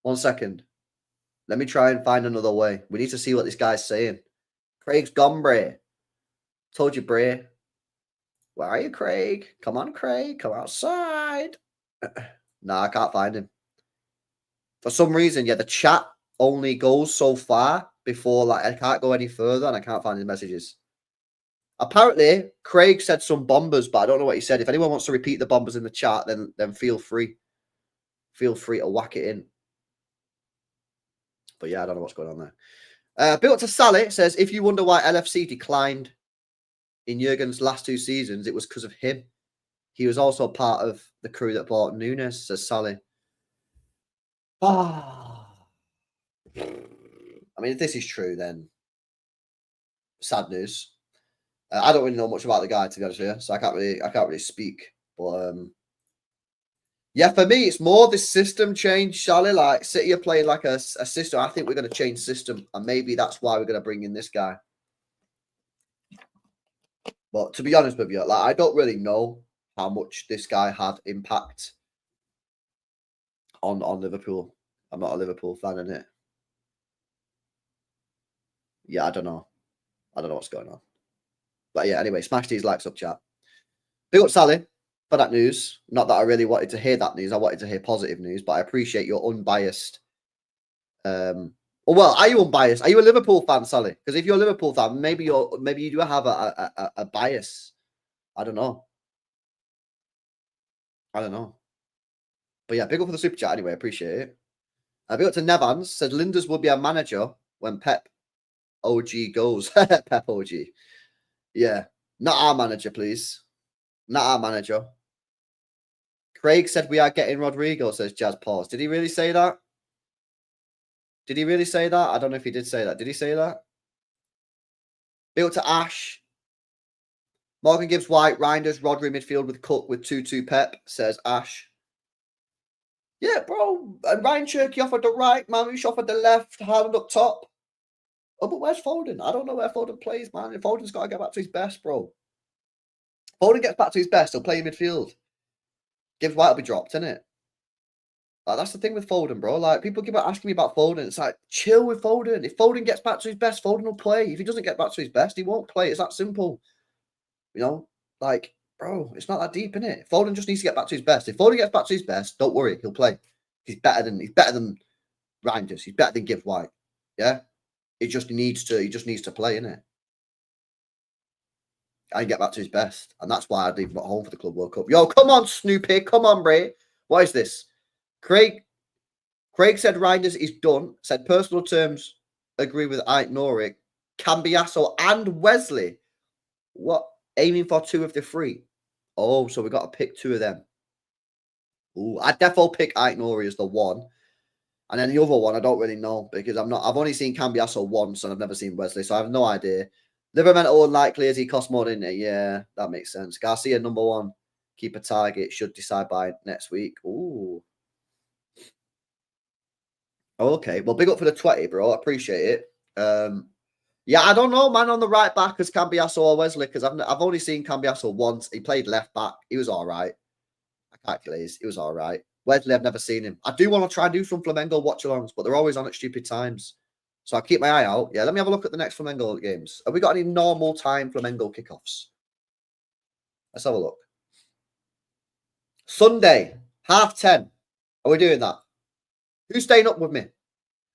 1 second. Let me try and find another way. We need to see what this guy's saying. Craig's gone, Bray. Told you, Bray. Where are you, Craig? Come on, Craig. Come outside. Nah, I can't find him. For some reason, yeah, the chat only goes so far before, like, I can't go any further and I can't find his messages. Apparently, Craig said some bombers, but I don't know what he said. If anyone wants to repeat the bombers in the chat, then feel free. Feel free to whack it in. But yeah, I don't know what's going on there. Built to Sally says, if you wonder why LFC declined in Jurgen's last 2 seasons, it was because of him. He was also part of the crew that bought Nunes, says Sally. I mean, if this is true, then sad news. I don't really know much about the guy, to be honest with you, so I can't really speak. But yeah, for me, it's more this system change, Sally. Like City are playing like a system. I think we're going to change system, and maybe that's why we're going to bring in this guy. But to be honest with you, like I don't really know how much this guy had impact on Liverpool. I'm not a Liverpool fan, innit? Yeah, I don't know. I don't know what's going on. But yeah, anyway, smash these likes up, chat. Big up, Sally, for that news. Not that I really wanted to hear that news. I wanted to hear positive news, but I appreciate your unbiased. Well, are you unbiased? Are you a Liverpool fan, Sally? Because if you're a Liverpool fan, maybe you do have a bias. I don't know. But yeah, big up for the super chat anyway. Appreciate it. Big up to Nevans. Said Linders would be a manager when Pep OG goes. Pep OG. Yeah. Not our manager, please. Not our manager. Craig said we are getting Rodrigo, says Jazz Pause. Did he really say that? Did he really say that? I don't know if he did say that. Did he say that? Big up to Ash. Morgan Gibbs White, Reijnders, Rodri midfield with Cook with 2-2 Pep, says Ash. Yeah, bro. And Rayan Cherki offered the right, Mamush offered the left, Haaland up top. Oh, but where's Foden? I don't know where Foden plays, man. Foden's got to get back to his best, bro. Foden gets back to his best, he'll play in midfield. Gibbs White will be dropped, innit? Like, that's the thing with Foden, bro. Like, people keep asking me about Foden. It's like, chill with Foden. If Foden gets back to his best, Foden will play. If he doesn't get back to his best, he won't play. It's that simple. You know? Like, bro, it's not that deep, innit? Foden just needs to get back to his best. If Foden gets back to his best, don't worry, he'll play. He's better than Reijnders. He's better than Gibbs White. Yeah? He just needs to play, innit? And get back to his best. And that's why I'd leave him at home for the Club World Cup. Yo, come on, Snoopy. Come on, Bray. What is this? Craig said Reijnders is done. Said personal terms agree with Ait Norik, Cambiasso and Wesley. What? Aiming for 2 of the 3. Oh, so we got to pick 2 of them. Ooh, I'd definitely pick Ait Norik as the one. And then the other one, I don't really know because I've only seen Cambiasso once and I've never seen Wesley, so I have no idea. Livramento unlikely as he costs more, didn't he? Yeah, that makes sense. Garcia, number 1. Keep a target. Should decide by next week. Ooh. Okay. Well, big up for the 20, bro. I appreciate it. Yeah, I don't know, man, on the right back as Cambiasso or Wesley because I've only seen Cambiasso once. He played left back. He was all right. I calculate he was all right. Wesley, I've never seen him. I do want to try and do some Flamengo watch-alongs, but they're always on at stupid times. So I'll keep my eye out. Yeah, let me have a look at the next Flamengo games. Have we got any normal time Flamengo kickoffs? Let's have a look. Sunday, 10:30. Are we doing that? Who's staying up with me?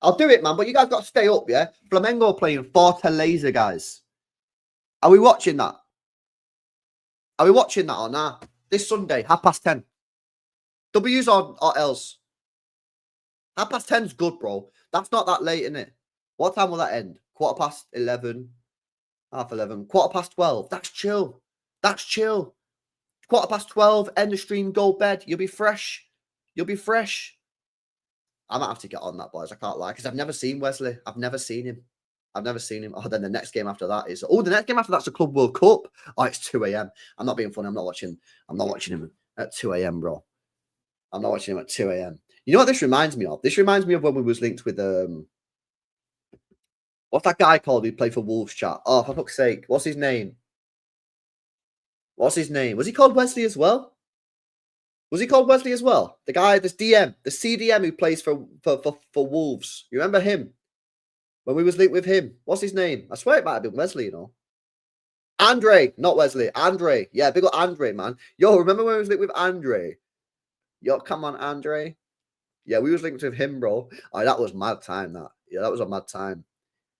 I'll do it, man. But you guys got to stay up, yeah? Flamengo playing Fortaleza, guys. Are we watching that? Are we watching that or nah? This Sunday, 10:30. W's or L's? 10:30's good, bro. That's not that late, innit? What time will that end? 11:15, 11:30, 12:15. That's chill. That's chill. 12:15, end the stream, go bed. You'll be fresh. You'll be fresh. I might have to get on that, boys. I can't lie, because I've never seen Wesley. I've never seen him. I've never seen him. Oh, then the next game after that is... Oh, the next game after that's the Club World Cup. Oh, it's 2 a.m. I'm not being funny. I'm not watching him at 2 a.m, bro. I'm not watching him at 2 a.m. You know what this reminds me of? This reminds me of when we was linked with... What's that guy called who played for Wolves, chat? Oh, for fuck's sake. What's his name? What's his name? Was he called Wesley as well? Was he called Wesley as well? The guy, this DM, the CDM who plays for Wolves. You remember him? When we was linked with him. What's his name? I swear it might have been Wesley, you know. Andre, not Wesley. Andre. Yeah, big ol' Andre, man. Yo, remember when we was linked with Andre? Yo, come on, Andre. Yeah, we was linked with him, bro. Oh, that was mad time, that. Yeah, that was a mad time.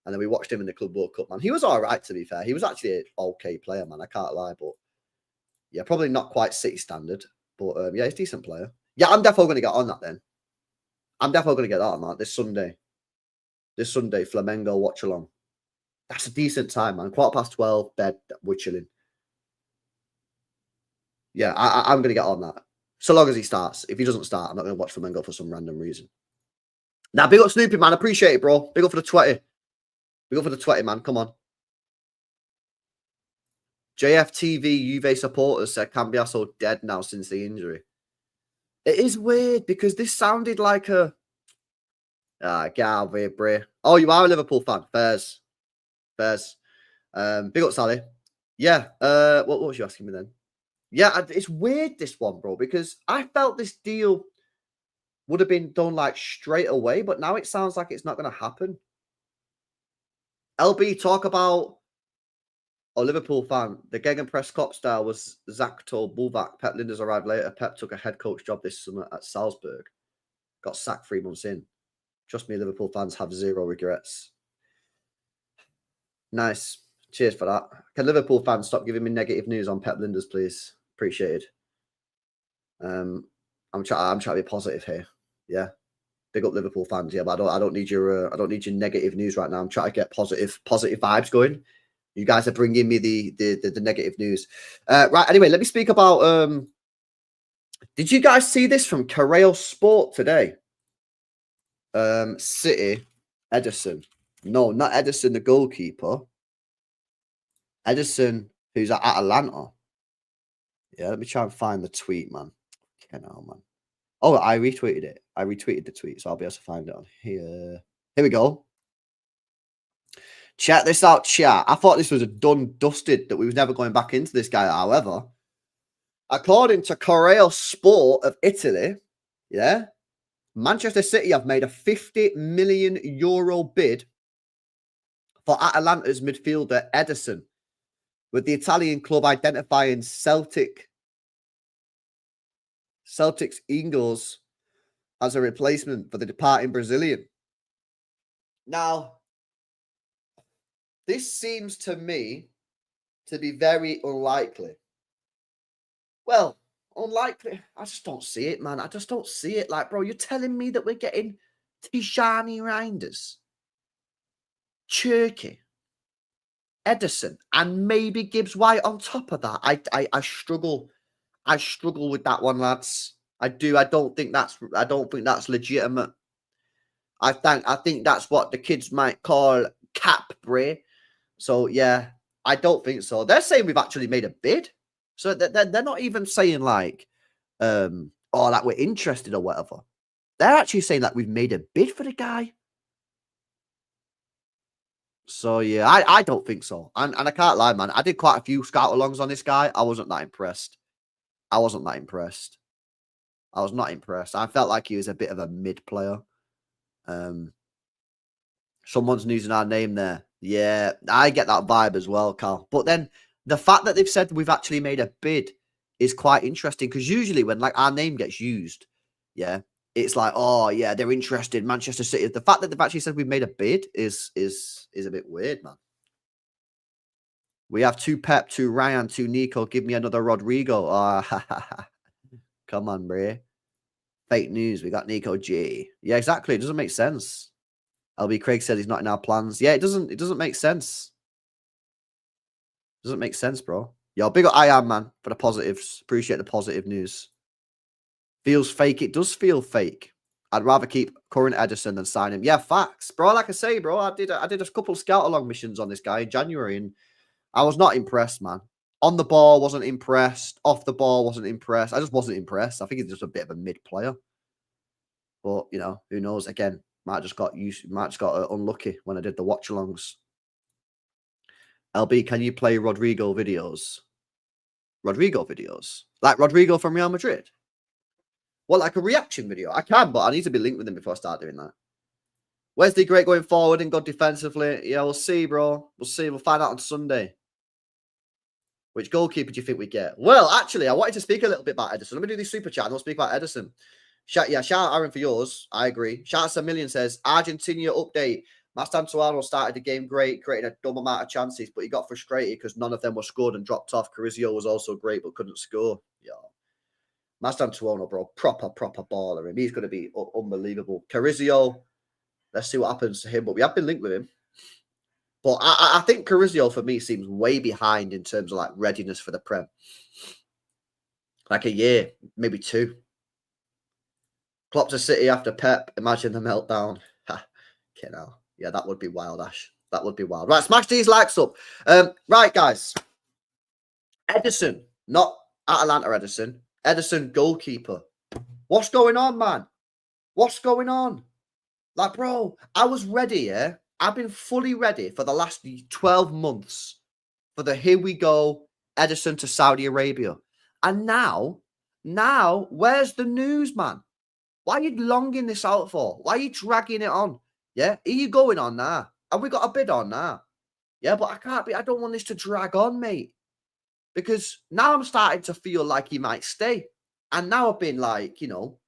And then we watched him in the Club World Cup, man. He was all right, to be fair. He was actually an okay player, man. I can't lie, but... Yeah, probably not quite City standard. But, yeah, he's a decent player. Yeah, I'm definitely going to get on that, then. I'm definitely going to get that on that this Sunday. This Sunday, Flamengo watch along. That's a decent time, man. 12:15, bed, we're chilling. Yeah, I'm going to get on that. So long as he starts. If he doesn't start, I'm not going to watch Flamengo for some random reason. Now, big up Snoopy, man. Appreciate it, bro. Big up for the 20. Big up for the 20, man. Come on. JFTV Juve supporters said Cambiasso dead now since the injury. It is weird because this sounded like a... get out of here, Bray. Oh, you are a Liverpool fan. Fairs. Big up, Sally. Yeah. What was you asking me then? Yeah, it's weird, this one, bro, because I felt this deal would have been done like straight away, but now it sounds like it's not going to happen. LB, talk about a Liverpool fan. The Gegenpress Klopp style was Zakto Bulvac. Pep Linders arrived later. Pep took a head coach job this summer at Salzburg. Got sacked 3 months in. Trust me, Liverpool fans have zero regrets. Nice. Cheers for that. Can Liverpool fans stop giving me negative news on Pep Linders, please? Appreciated. I'm trying to be positive here. Yeah. Big up Liverpool fans. Yeah, but I don't need your negative news right now. I'm trying to get positive vibes going. You guys are bringing me the negative news. Right. Anyway, let me speak about. Did you guys see this from Karl Sport today? City, Ederson. No, not Ederson, the goalkeeper. Ederson, who's at Atalanta. Yeah, let me try and find the tweet, man. Okay, now, man. Oh, I retweeted it. I retweeted the tweet, so I'll be able to find it on here. Here we go. Check this out, chat. I thought this was a done, dusted, that we was never going back into this guy. However, according to Karl Sport of Italy, yeah, Manchester City have made a €50 million bid for Atalanta's midfielder Ederson, with the Italian club identifying Celtic's Ingles as a replacement for the departing Brazilian. Now, this seems to me to be very unlikely. Well, unlikely. I just don't see it, man. I just don't see it. Like, bro, you're telling me that we're getting Tijani Reijnders, Cherki, Ederson, and maybe Gibbs White on top of that. I struggle. I struggle with that one, lads. I do. I don't think that's legitimate. I think that's what the kids might call cap bray. So yeah, I don't think so. They're saying we've actually made a bid. So they're not even saying like, that we're interested or whatever. They're actually saying that we've made a bid for the guy. So yeah, I don't think so. And I can't lie, man. I did quite a few scout alongs on this guy. I wasn't that impressed. I was not impressed. I felt like he was a bit of a mid player. Someone's using our name there. Yeah, I get that vibe as well, Karl. But then the fact that they've said we've actually made a bid is quite interesting, because usually when like our name gets used, yeah, it's like, oh yeah, they're interested. Manchester City. The fact that they've actually said we've made a bid is a bit weird, man. We have 2 Pep, 2 Ryan, 2 Nico. Give me another Rodrigo. Come on, bro. Fake news. We got Nico G. Yeah, exactly. It doesn't make sense. LB Craig said he's not in our plans. Yeah, it doesn't make sense. Doesn't make sense, bro. Yo, big up I am, man, for the positives. Appreciate the positive news. Feels fake. It does feel fake. I'd rather keep current Ederson than sign him. Yeah, facts, bro. Like I say, bro, I did a couple of scout along missions on this guy in January, and I was not impressed, man. On the ball, wasn't impressed. Off the ball, wasn't impressed. I just wasn't impressed. I think he's just a bit of a mid player. But you know, who knows? Again, might just got unlucky when I did the watch alongs. LB, can you play Rodrigo videos? Rodrigo videos? Like Rodrigo from Real Madrid? Well, like a reaction video? I can, but I need to be linked with him before I start doing that. Wesley, great going forward and good defensively. Yeah, we'll see, bro. We'll see. We'll find out on Sunday. Which goalkeeper do you think we get? Well, actually, I wanted to speak a little bit about Ederson. Let me do this super chat and I'll speak about Ederson. Shout out Aaron for yours. I agree. Shout out to Million says, Argentina update. Mastantuano started the game great, creating a dumb amount of chances, but he got frustrated because none of them were scored and dropped off. Carrizio was also great, but couldn't score. Yeah. Mastantuano, bro, proper baller. And he's going to be unbelievable. Carrizio, let's see what happens to him. But we have been linked with him. But I think Carrizio, for me, seems way behind in terms of, like, readiness for the Prem. Like a year, maybe 2. Klopp to City after Pep. Imagine the meltdown. Okay, now. Yeah, that would be wild, Ash. That would be wild. Right, smash these likes up. Right, guys. Ederson, not Atalanta Ederson. Ederson, goalkeeper. What's going on, man? What's going on? Like, bro, I was ready, yeah? I've been fully ready for the last 12 months for the here we go, Ederson to Saudi Arabia. And now, where's the news, man? Why are you longing this out for? Why are you dragging it on? Yeah? Are you going on now? Have we got a bid on now? Yeah, but I don't want this to drag on, mate. Because now I'm starting to feel like he might stay. And now I've been like, you know,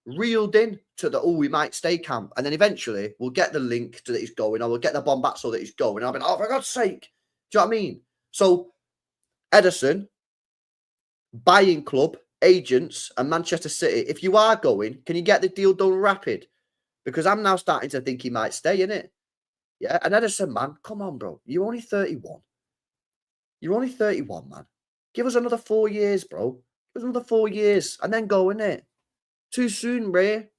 reeled in to the, we might stay camp. And then eventually we'll get the link to that he's going, or we'll get the bombazzo that he's going. And I've been, oh, for God's sake. Do you know what I mean? So, Ederson, buying club, agents, and Manchester City, if you are going, can you get the deal done rapid? Because I'm now starting to think he might stay, innit? Yeah, and Ederson, man, come on, bro. You're only 31. You're only 31, man. Give us another 4 years, bro. Give us another 4 years, and then go, innit? Too soon, Ray.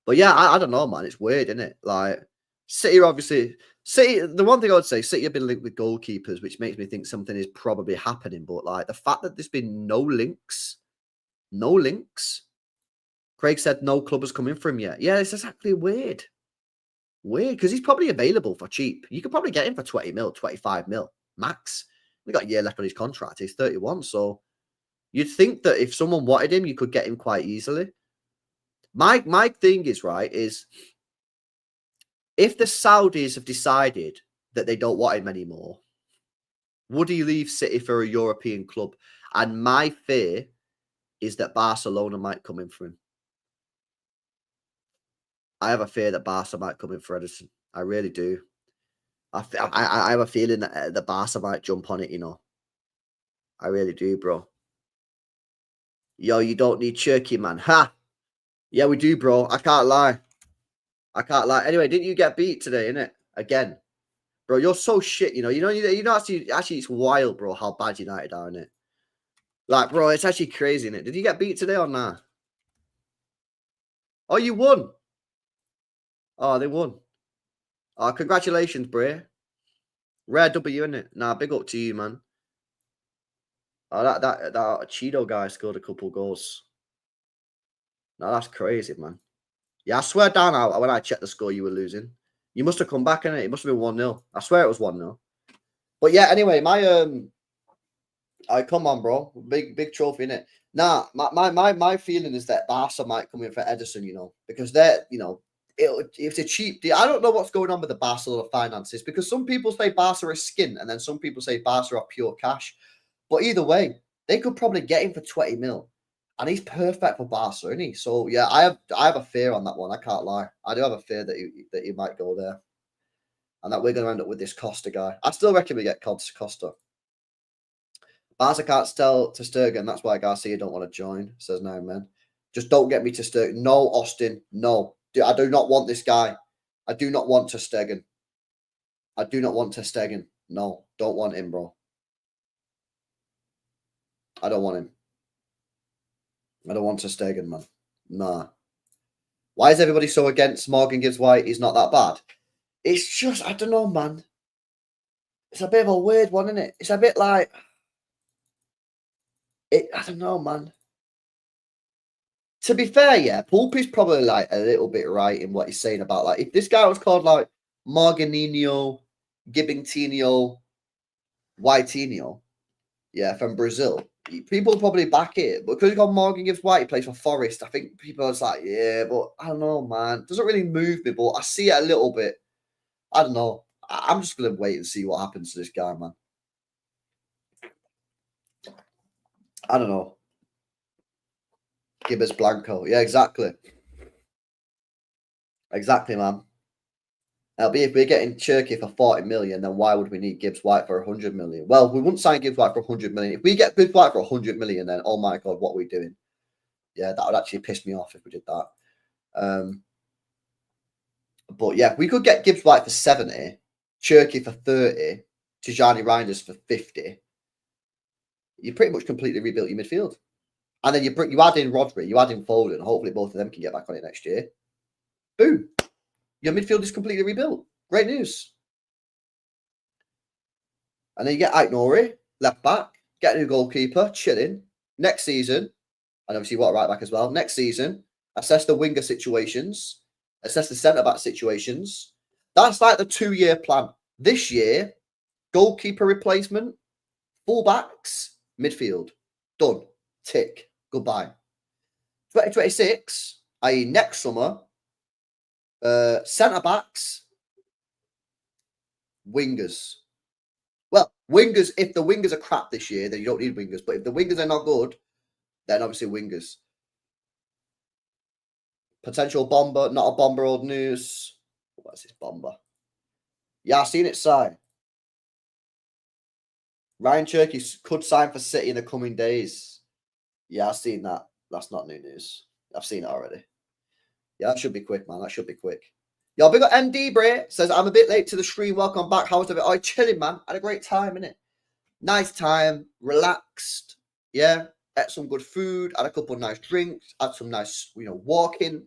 But yeah, I don't know, man. It's weird, isn't it? Like, City, obviously, the one thing I would say, City have been linked with goalkeepers, which makes me think something is probably happening. But like the fact that there's been no links. Craig said no club has come in for him yet. Yeah, it's exactly weird. Weird, because he's probably available for cheap. You could probably get him for 20 mil, 25 mil, max. We got a year left on his contract. He's 31, so you'd think that if someone wanted him, you could get him quite easily. My thing is, right, is if the Saudis have decided that they don't want him anymore, would he leave City for a European club? And my fear is that Barcelona might come in for him. I have a fear that Barca might come in for Ederson. I really do. I have a feeling that the Barca might jump on it, you know. I really do, bro. Yo, you don't need Cherki, man. Ha! Yeah, we do, bro. I can't lie. Anyway, didn't you get beat today, innit? Again. Bro, you're so shit, you know. You know, actually, it's wild, bro, how bad United are, innit? Like, bro, it's actually crazy, innit? Did you get beat today or not? Oh, you won. Oh, they won. Oh, congratulations, bro. Rare W, innit? Nah, big up to you, man. Oh, that Cheeto guy scored a couple goals. No, that's crazy, man. Yeah, I swear down when I checked the score, you were losing. You must have come back, innit? It must have been 1-0. I swear it was 1-0. But yeah, anyway, come on, bro. Big trophy, innit? Nah, my feeling is that Barca might come in for Ederson, you know, because they're, you know, it's a cheap deal. I don't know what's going on with the Barcelona finances, because some people say Barca is skin, and then some people say Barca are pure cash. But either way, they could probably get him for 20 mil. And he's perfect for Barca, isn't he? So yeah, I have a fear on that one. I can't lie. I do have a fear that he might go there, and that we're going to end up with this Costa guy. I still reckon we get Costa. Barca can't sell to Sturgeon. That's why Garcia don't want to join. Says no, man. Just don't get me to Sturgeon. No, Austin. No, I do not want this guy. I do not want to Stegen. I do not want to Stegen. No, don't want him, bro. I don't want him. I don't want to Stegen, man. Nah. Why is everybody so against Morgan Gibbs White? He's not that bad. It's just, I don't know, man. It's a bit of a weird one, isn't it? It's a bit like, I don't know, man. To be fair, yeah, Poulpy's probably like a little bit right in what he's saying about like if this guy was called like Morganinho, Gibbingtinho, Whitinho, yeah, from Brazil, people probably back it. But because he got Morgan Gibbs White, he plays for Forest. I think people are just like, yeah, but I don't know, man. It doesn't really move me, but I see it a little bit. I don't know. I'm just gonna wait and see what happens to this guy, man. I don't know. Gibbs Blanco. Yeah, exactly. Exactly, man. It'll be if we're getting Cherki for 40 million, then why would we need Gibbs White for 100 million? Well, we wouldn't sign Gibbs White for 100 million. If we get Gibbs White for 100 million, then oh my God, what are we doing? Yeah, that would actually piss me off if we did that. But yeah, we could get Gibbs White for 70, Cherki for 30, Tijani Reijnders for 50. You pretty much completely rebuilt your midfield. And then you add in Rodri, you add in Foden, hopefully both of them can get back on it next year. Boom. Your midfield is completely rebuilt. Great news. And then you get Aitnori, left back, get a new goalkeeper, chilling. Next season, and obviously you want a right back as well. Next season, assess the winger situations, assess the centre-back situations. That's like the 2-year plan. This year, goalkeeper replacement, fullbacks, midfield. Done. Tick. Goodbye. 2026, i.e. next summer, centre-backs, wingers. Well, wingers, if the wingers are crap this year, then you don't need wingers. But if the wingers are not good, then obviously wingers. Potential bomber, not a bomber, old news. What's this bomber? Yeah, I've seen it sign. Rayan Cherki could sign for City in the coming days. Yeah, I've seen that. That's not new news. I've seen it already. Yeah, that should be quick, man. That should be quick. Yo, big up MD Bray says, I'm a bit late to the stream. Welcome back. How was it? Oh, chilling, man. Had a great time, innit? Nice time. Relaxed. Yeah. Ate some good food. Had a couple of nice drinks. Had some nice, walking. Do you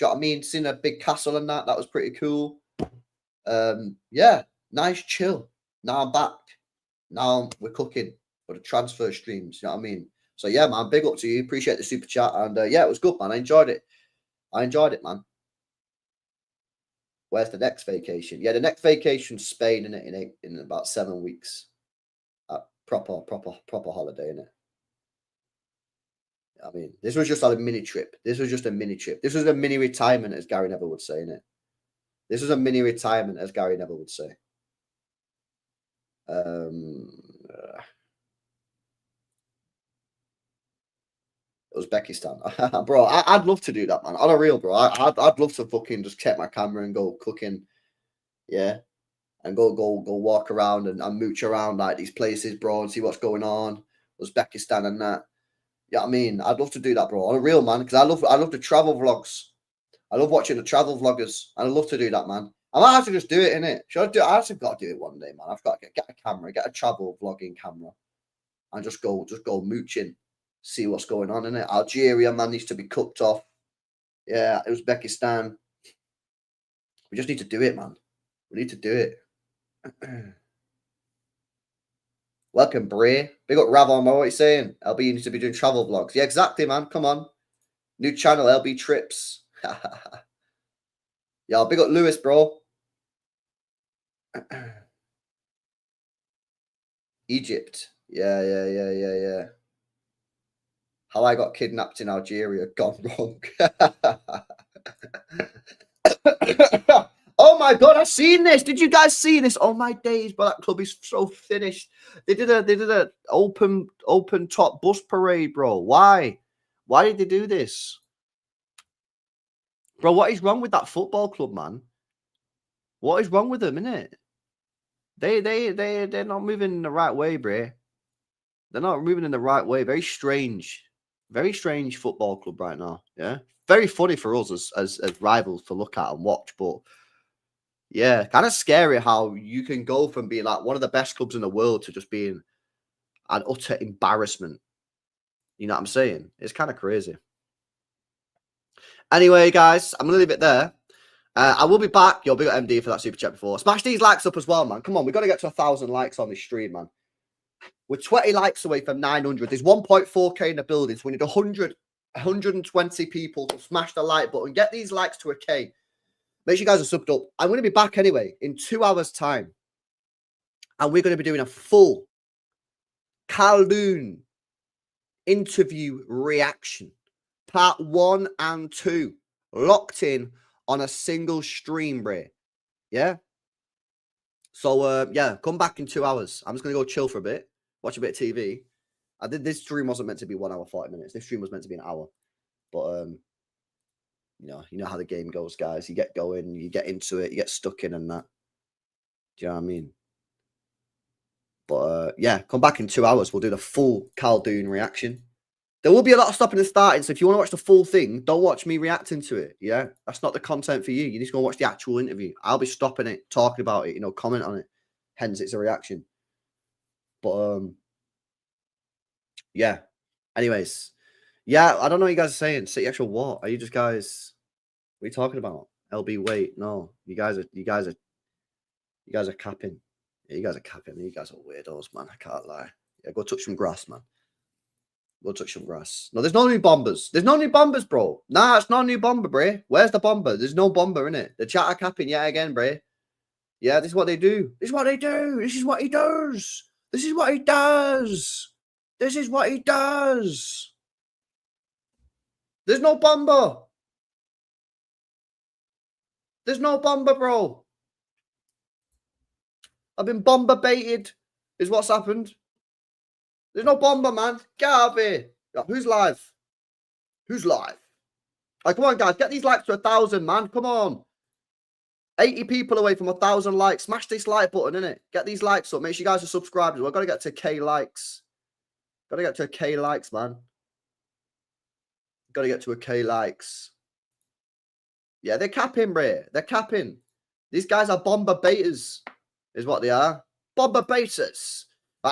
know what I mean? Seen a big castle and that. That was pretty cool. Yeah. Nice chill. Now I'm back. Now we're cooking for the transfer streams. You know what I mean? So, yeah, man. Big up to you. Appreciate the super chat. And, yeah, it was good, man. I enjoyed it. Man. Where's the next vacation? Yeah, the next vacation's Spain, innit? In about 7 weeks. Proper holiday, innit? I mean, this was just a mini trip. This was a mini retirement, as Gary Neville would say, innit? This was a mini retirement, as Gary Neville would say. Uzbekistan. Bro, I'd love to do that, man. On a real, bro. I'd love to fucking just check my camera and go cooking. Yeah. And go walk around and mooch around like these places, bro, and see what's going on. Uzbekistan and that. Yeah, I mean, I'd love to do that, bro. On a real, man, because I love the travel vlogs. I love watching the travel vloggers. And I love to do that, man. I might have to just do it, innit? I actually got to do it one day, man. I've got to get a camera, get a travel vlogging camera, and just go mooching. See what's going on in it. Algeria, man, needs to be cooked off. Yeah, Uzbekistan. We just need to do it, man. We need to do it. Welcome, Bray. Big up Ravon, what are you saying? LB, you need to be doing travel vlogs. Yeah, exactly, man. Come on. New channel, LB Trips. Yeah, big up Lewis, bro. Egypt. Yeah. How I got kidnapped in Algeria, gone wrong. Oh my God, I've seen this. Did you guys see this? Oh my days, but that club is so finished. They did a open top bus parade, bro. Why? Why did they do this? Bro, what is wrong with that football club, man? What is wrong with them, innit? They're not moving in the right way, bro. They're not moving in the right way. Very strange football club right now. Yeah, very funny for us as rivals to look at and watch, but yeah, kind of scary how you can go from being like one of the best clubs in the world to just being an utter embarrassment. You know what I'm saying? It's kind of crazy. Anyway, guys, I'm gonna leave it there. I will be back. Yo, big up MD for that super chat before. Smash these likes up as well, man. Come on, we've got to get to 1,000 likes on this stream, man. We're 20 likes away from 900. There's 1.4k in the building, so we need 120 people to smash the like button. Get these likes to a K. Make sure you guys are subbed up. I'm going to be back anyway in 2 hours' time. And we're going to be doing a full Khaldoon interview reaction. Part 1 and 2. Locked in on a single stream, Bray. Yeah? So, yeah, come back in 2 hours. I'm just going to go chill for a bit. Watch a bit of TV. This stream wasn't meant to be 1 hour, 40 minutes. This stream was meant to be an hour. But, you know how the game goes, guys. You get going, you get into it, you get stuck in and that. Do you know what I mean? But, yeah, come back in 2 hours. We'll do the full Khaldoon reaction. There will be a lot of stopping and starting. So if you want to watch the full thing, don't watch me reacting to it. Yeah, that's not the content for you. You need to go watch the actual interview. I'll be stopping it, talking about it, you know, comment on it. Hence, it's a reaction. But, yeah. Anyways, yeah, I don't know what you guys are saying. City actual what? Are you just guys? What are you talking about? LB, wait, no. You guys are capping. Yeah, you guys are capping. You guys are weirdos, man. I can't lie. Yeah, go touch some grass, man. Go touch some grass. No, there's no new bombers. There's no new bombers, bro. Nah, it's not a new bomber, bro. Where's the bomber? There's no bomber in it. The chat are capping yet again, bro. Yeah, this is what they do. This is what they do. This is what he does. This is what he does. This is what he does. There's no bomber. There's no bomber, bro. I've been bomber baited, is what's happened. There's no bomber, man. Get out of here. Who's live? Who's live? Like, come on, guys. Get these likes to 1,000, man. Come on. 80 people away from 1,000 likes. Smash this like button, innit? Get these likes up. Make sure you guys are subscribed. We've got to get to K likes. Got to get to a K likes, man. Got to get to a K likes. Yeah, they're capping, bro. They're capping. These guys are bomber baiters, is what they are. Bomber baiters.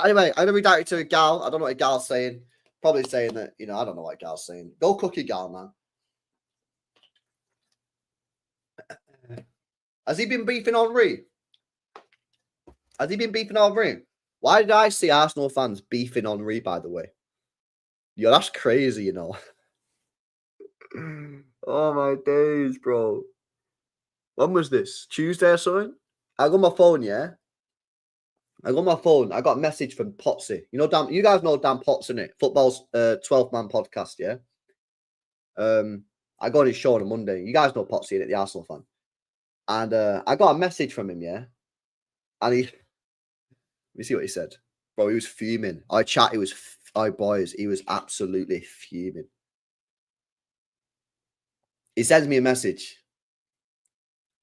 Anyway, I'm going to redirect it to a gal. I don't know what a gal's saying. Probably saying that, you know, I don't know what a gal's saying. Go cook your gal, man. Has he been beefing Henry? Has he been beefing Henry? Why did I see Arsenal fans beefing Henry, by the way? Yo, that's crazy, you know. Oh, my days, bro. When was this? Tuesday or something? I got my phone, yeah? I got my phone. I got a message from Potsy. You know, Dan, you guys know Dan Potts, innit? Football's 12-man podcast, yeah? I got on his show on a Monday. You guys know Potsy, innit? The Arsenal fan. And I got a message from him, yeah? And let me see what he said. Bro, he was fuming. Boys, he was absolutely fuming. He sends me a message.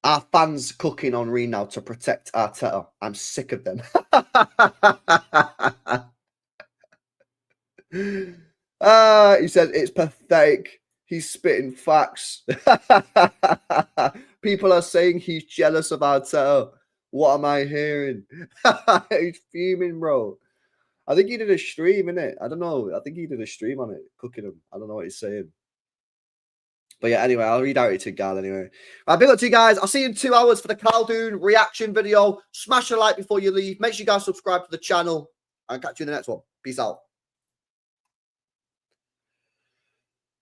Our fans cooking on Henry now to protect Arteta. I'm sick of them. He said, it's pathetic. He's spitting facts. People are saying he's jealous of Arteta. What am I hearing? He's fuming, bro. I think he did a stream, innit? I don't know. I think he did a stream on it, cooking him. I don't know what he's saying. But yeah, anyway, I'll read out it to Gal anyway. Right, big up to you guys. I'll see you in 2 hours for the Khaldoon reaction video. Smash a like before you leave. Make sure you guys subscribe to the channel. And catch you in the next one. Peace out.